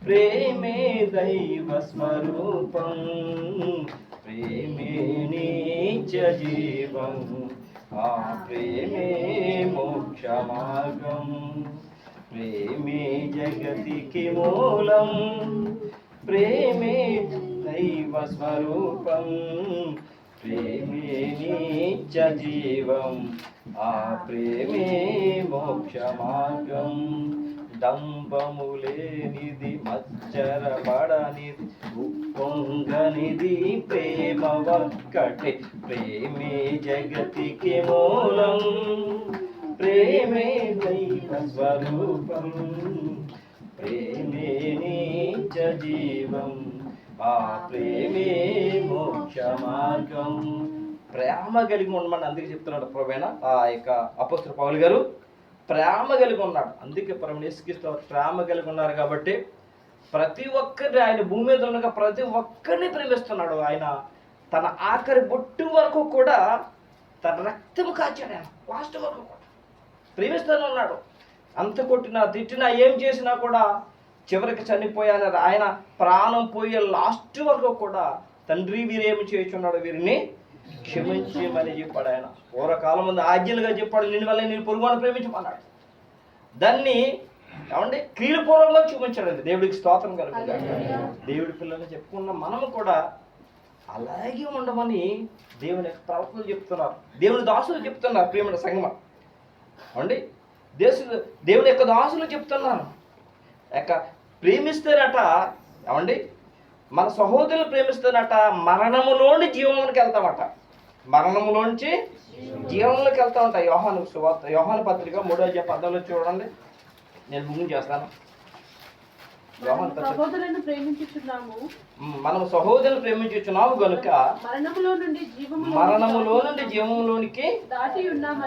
ప్రేమే దైవ స్వరూపం, ప్రేమే నిత్య జీవం, ఆ ప్రేమే మోక్ష మార్గం. ప్రేమే జగతికి మూలం, ప్రేమే దైవ స్వరూపం, ప్రేమే నిత్య జీవం, ఆ ప్రేమే మోక్ష మార్గం. డంబములేనిది మచ్చరపడనిది ఉప్పొంగనిది ప్రేమ ఒక్కటే. ప్రేమే జగతికి మూలం, ప్రేమే దైవ స్వరూపం, ప్రేమే నిత్య జీవం, ఆ ప్రేమే మోక్ష మార్గం. ప్రేమ కలిగి ఉండమని అందుకే చెప్తున్నాడు ప్రభువైన ఆ యొక్క అపోస్తలుడు పౌలు గారు. ప్రేమ కలిగి ఉన్నాడు. అందుకే ప్రభువుని యేసుక్రీస్తు ప్రేమ కలిగి ఉన్నారు కాబట్టి ప్రతి ఒక్కరిని, ఆయన భూమి మీద ఉండగా ప్రతి ఒక్కరిని ప్రేమిస్తున్నాడు. ఆయన తన ఆఖరి బొట్టు వరకు కూడా తన రక్తం కాచాడు. ఆయన లాస్ట్ వరకు కూడా ప్రేమిస్తూనే ఉన్నాడు. అంత కొట్టినా తిట్టినా ఏం చేసినా కూడా చివరికి చనిపోయాను. ఆయన ప్రాణం పోయే లాస్ట్ వరకు కూడా తండ్రి వీరేమి చేస్తున్నాడు, వీరిని క్షమించమని చెప్పాడు. ఆయన పూర్వకాలం ముందు ఆజ్ఞలుగా చెప్పాడు, నిన్ను వల్ల నేను పొరుగువాడిని ప్రేమించమన్నాడు. దాన్ని ఏమంటే క్రియపూర్వంగా చూపించాడండి. దేవుడికి స్తోత్రం కలుగుతుంది. దేవుడి పిల్లల్ని చెప్పుకున్న మనము కూడా అలాగే ఉండమని దేవుని ప్రవక్తలు చెప్తున్నారు, దేవుని దాసులు చెప్తున్నారు. ప్రియమైన సంగమం అండి, దేవుని యొక్క దాసులు చెప్తున్నాను ప్రేమిస్తారట. ఏమండి, మన సహోదరులు ప్రేమిస్తారట, మరణములోని జీవంలోకి వెళ్తామట. మరణములోంచి జీవంలోకి వెళ్తామట. యోహాను పత్రిక 3:10 చూడండి. నేను ముగింపు చేస్తాను. సహోదరులను ప్రేమించుచున్నాము, మనం సహోదరులు ప్రేమించుచున్నాము గనుక మరణములో నుండి జీవములోనికి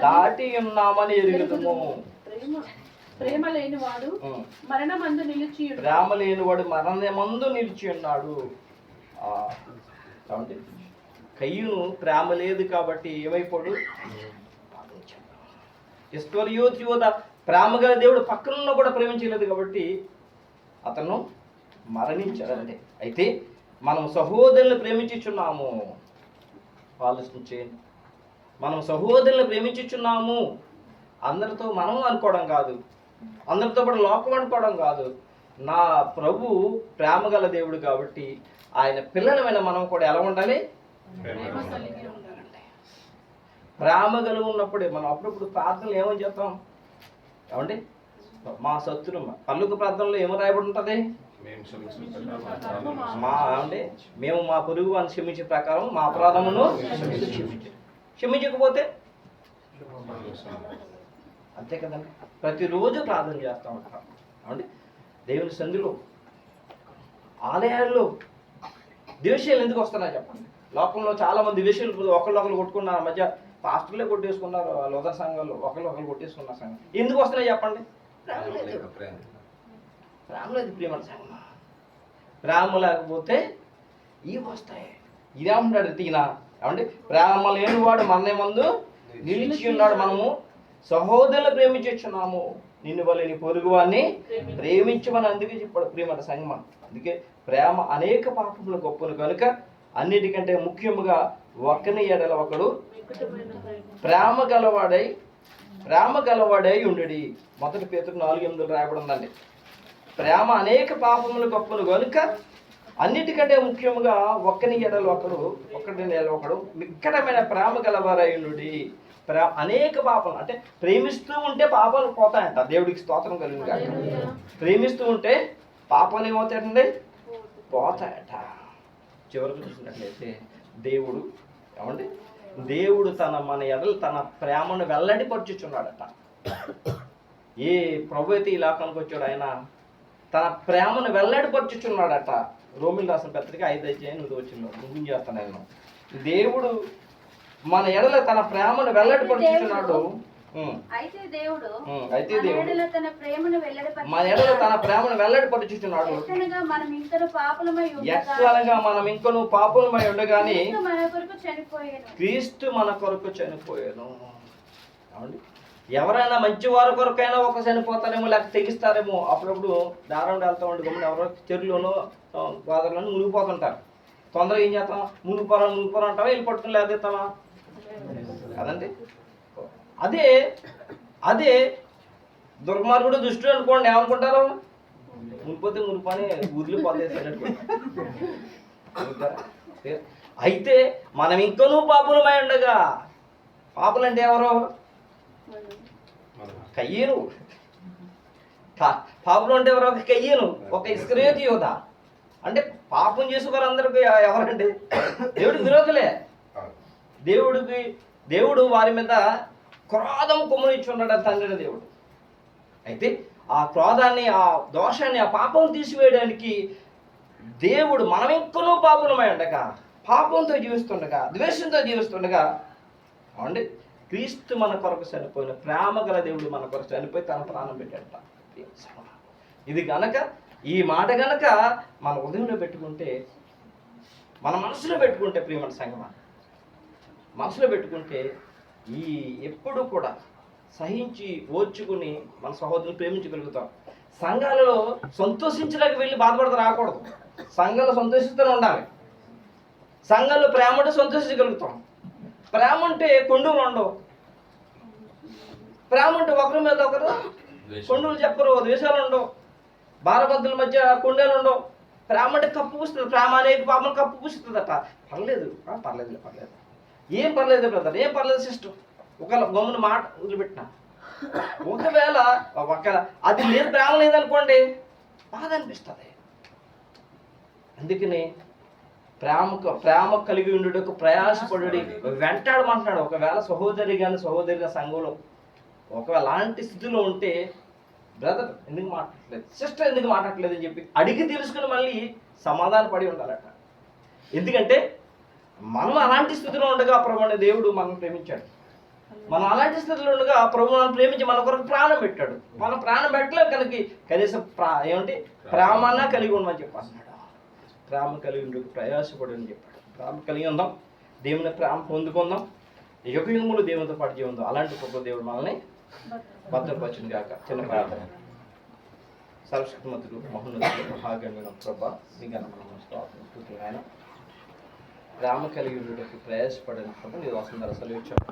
దాటి ఉన్నామని ఎరుగుతాము. ప్రేమ లేనివాడు మరణమందు నిలిచి ఉన్నాడు. కయ్యూను ప్రేమ లేదు కాబట్టి ఏమైపోడు, ఇస్కరియోతు యోధ ప్రేమ గల దేవుడు పక్కన కూడా ప్రేమించలేదు కాబట్టి అతను మరణించాడండి. అయితే మనం సహోదరులను ప్రేమించుచున్నాము. ఆలోచించేయండి, మనం సహోదరులను ప్రేమించుచున్నాము. అందరితో మనం అనుకోవడం కాదు, అందరితో పాటు లోకం అనుకోవడం కాదు. నా ప్రభు ప్రేమ గల దేవుడు కాబట్టి ఆయన పిల్లలమైన మనం కూడా ఎలా ఉండాలి, ప్రేమ కలిగి ఉన్నప్పుడే. మనం అప్పుడప్పుడు ప్రార్థనలు ఏమని చెప్తాం ఏమండి, మా శత్రు పల్లుకు ప్రార్థనలో ఏమో రాయబడి ఉంటుంది, మేము మా పొరుగు అని క్షమించే ప్రకారం మా అపరాధమును క్షమించకపోతే అంతే కదండి. ప్రతిరోజు ప్రార్థన చేస్తూ ఉంటాం ఏమండి. దేవుని సంధిలో ఆలయాల్లో ద్వేషాలు ఎందుకు వస్తున్నాయి చెప్పండి. లోకంలో చాలా మంది ద్వేషాలు ఒకళ్ళు కొట్టుకున్నారు, మధ్య పాస్టర్లే కొట్టేసుకున్నారు, లోదర సంఘాలు ఒకళ్ళు కొట్టేసుకున్న సంఘం ఎందుకు వస్తున్నాయి చెప్పండి. ప్రేమ లేదు ప్రియమైన సంఘం. ప్రేమ లేకపోతే ఇవి వస్తాయి. ఇదేమంటాడు తీన ఏమండి, ప్రేమ లేనివాడు మన ముందు నిలిచి ఉన్నాడు. మనము సహోదరులు ప్రేమించున్నాము, నిన్ను వల్ల నీ పొరుగువాన్ని ప్రేమించమని అందుకే చెప్పాడు ప్రియమైన సంగమం. అందుకే ప్రేమ అనేక పాపముల గొప్పను కనుక అన్నిటికంటే ముఖ్యముగా ఒకని ఎడల ఒకడు ప్రేమ గలవాడై ఉండడి. 1 పేతురు 4:8 రాయబడి ఉందండి. ప్రేమ అనేక పాపముల గొప్పను కనుక అన్నిటికంటే ముఖ్యముగా ఒకని ఎడల ఒకడు మిక్కటమైన ప్రేమ గలవారై ఉండుడి. అనేక పాపాలు అంటే ప్రేమిస్తూ ఉంటే పాపాలు పోతాయంట. దేవుడికి స్తోత్రం కలిగింది. ప్రేమిస్తూ ఉంటే పాపాలు ఏమవుతాయండి, పోతాయట. చివరికి చూసినట్లయితే దేవుడు మన ఎడలు తన ప్రేమను వెల్లడిపరుచుచున్నాడట. ఏ ప్రభు అయితే ఈ లోకానికి వచ్చాడు ఆయన తన ప్రేమను వెల్లడిపరుచుచున్నాడట. రోమిలు రాసిన పత్రిక 5:8 ముగించేస్తాను నేను. దేవుడు మన ఎడల తన ప్రేమను వెల్లడిపరుచుచున్నాడు. అయితే దేవుడు అయితే మన దేవుడు ఎడల తన ప్రేమను మన ఎడల తన ప్రేమను వెల్లడిపరుచుచున్నాడు. ఎట్లనగా మనం ఇంకను పాపులమై ఉండగా ఎట్లనగా మనం ఇంకను పాపులమై ఉండగాని క్రీస్తు మన కొరకు చనిపోయాను. క్రీస్తు మన కొరకు చనిపోయాను. అవునండి. ఎవరైనా మంచి వారి కొరకైనా ఒక చనిపోతారేమో, లేక తెగిస్తారేమో. అప్పుడప్పుడు దారం వెళ్తా ఉండి గమ్మున ఎవరో చెరువులోనో గోదావరిలోనూ మునిగిపోతుంటారు. తొందరగా ఏం చేస్తాం? మునిగిపోరా అంటావా, వెళ్ళి పట్టుకుని లేదేస్తావా కదండి. అదే అదే దుర్మార్గుడు దుష్టుడు అనుకోండి, ఏమనుకుంటారు? మునిపోతే మునిపని వదిలిపోతే. అయితే మనం ఇంకనూ పాపులమై ఉండగా, పాపులంటే ఎవరు? కయ్యను. పాపులు అంటే ఎవరు? ఒక కయ్యను, ఒక ఇస్కరియోతు యోధ. అంటే పాపం చేసే వారందరికీ ఎవరండి? దేవుడికి విరోధులే. దేవుడు వారి మీద క్రోధం కుమ్మనిచ్చున్నాడు తండ్రి దేవుడు. అయితే ఆ క్రోధాన్ని, ఆ దోషాన్ని, ఆ పాపం తీసివేయడానికి దేవుడు మనం ఇంకనూ పాపులమై ఉండగా, పాపంతో జీవిస్తుండగా, ద్వేషంతో జీవిస్తుండగా, అవునండి, క్రీస్తు మన కొరకు చనిపోయిన ప్రేమ గల దేవుడు మన కొరకు చనిపోయి తన ప్రాణం పెట్టాడట. ఇది గనక, ఈ మాట గనక మన హృదయంలో పెట్టుకుంటే, మన మనసులో పెట్టుకుంటే, ప్రియమైన సంగమా, మనసులో పెట్టుకుంటే ఈ ఎప్పుడు కూడా సహించి ఓర్చుకుని మన సహోదరుని ప్రేమించగలుగుతాం. సంఘాలలో సంతోషించడానికి వెళ్ళి బాధపడతా రాకూడదు. సంఘంలో సంతోషిస్తూనే ఉండాలి. సంఘంలో ప్రేమ ఉంటే సంతోషించగలుగుతాం. ప్రేమ ఉంటే కొండూలు ఉండవు. ప్రేమ ఉంటే ఒకరి మీద ఒకరు కొండూలు చెప్పరు, ద్వేషాలు ఉండవు, భారబద్ధుల మధ్య కొండలు ఉండవు. ప్రేమ అంటే కప్పు పూస్తుంది. ప్రేమ అనేది పాపం కప్పు పూస్తుందట. పర్లేదు, పర్లేదు, ఏం పర్లేదు బ్రదర్, ఏం పర్లేదు సిస్టర్, ఒక గమ్మున మాట వదిలిపెట్టిన. ఒకవేళ అది లేదు, ప్రేమ లేదనుకోండి, బాధ అనిపిస్తుంది. అందుకని ప్రేమ కలిగి ఉండుటకు ప్రయాసపడు, వెంటాడమంటున్నాడు. ఒకవేళ సహోదరి సంఘంలో ఒకవేళ అలాంటి స్థితిలో ఉంటే, బ్రదర్ ఎందుకు మాట్లాడలేదు, సిస్టర్ ఎందుకు మాట్లాడలేదు అని చెప్పి అడిగి తెలుసుకుని మళ్ళీ సమాధాన పడి ఉండాలట. ఎందుకంటే మనం అలాంటి స్థితిలో ఉండగా ప్రభువుని దేవుడు మనం ప్రేమించాడు. మనం అలాంటి స్థితిలో ఉండగా ప్రభు మనం ప్రేమించి మన కొరకు ప్రాణం పెట్టాడు. మనం ప్రాణం పెట్టలేదు కనుక కనీసం ప్రేమన్నా కలిగి ఉండమని చెప్పి అన్నాడు. ప్రేమ కలిగి ఉండి ప్రయాసపడు అని చెప్పాడు. ప్రేమ కలిగి ఉందాం, దేవుని ప్రేమ పొందుకుందాం, యుగములు దేవునితో పాటు జీవిందాం. అలాంటి గొప్ప దేవుడు మనల్ని భద్రపరచును గాక. చిన్న ప్రార్థన. సర్వశక్తిమంతుడు, మహోన్నతుడు, మహాగణుడు ప్రభా, మీ ఘనమైన ఆయన ప్రేమ కలిగి ఉండేటప్పుడు ప్రయాసపడని ప్రభు నీ వాసన ధర సెలవిచ్చాడు.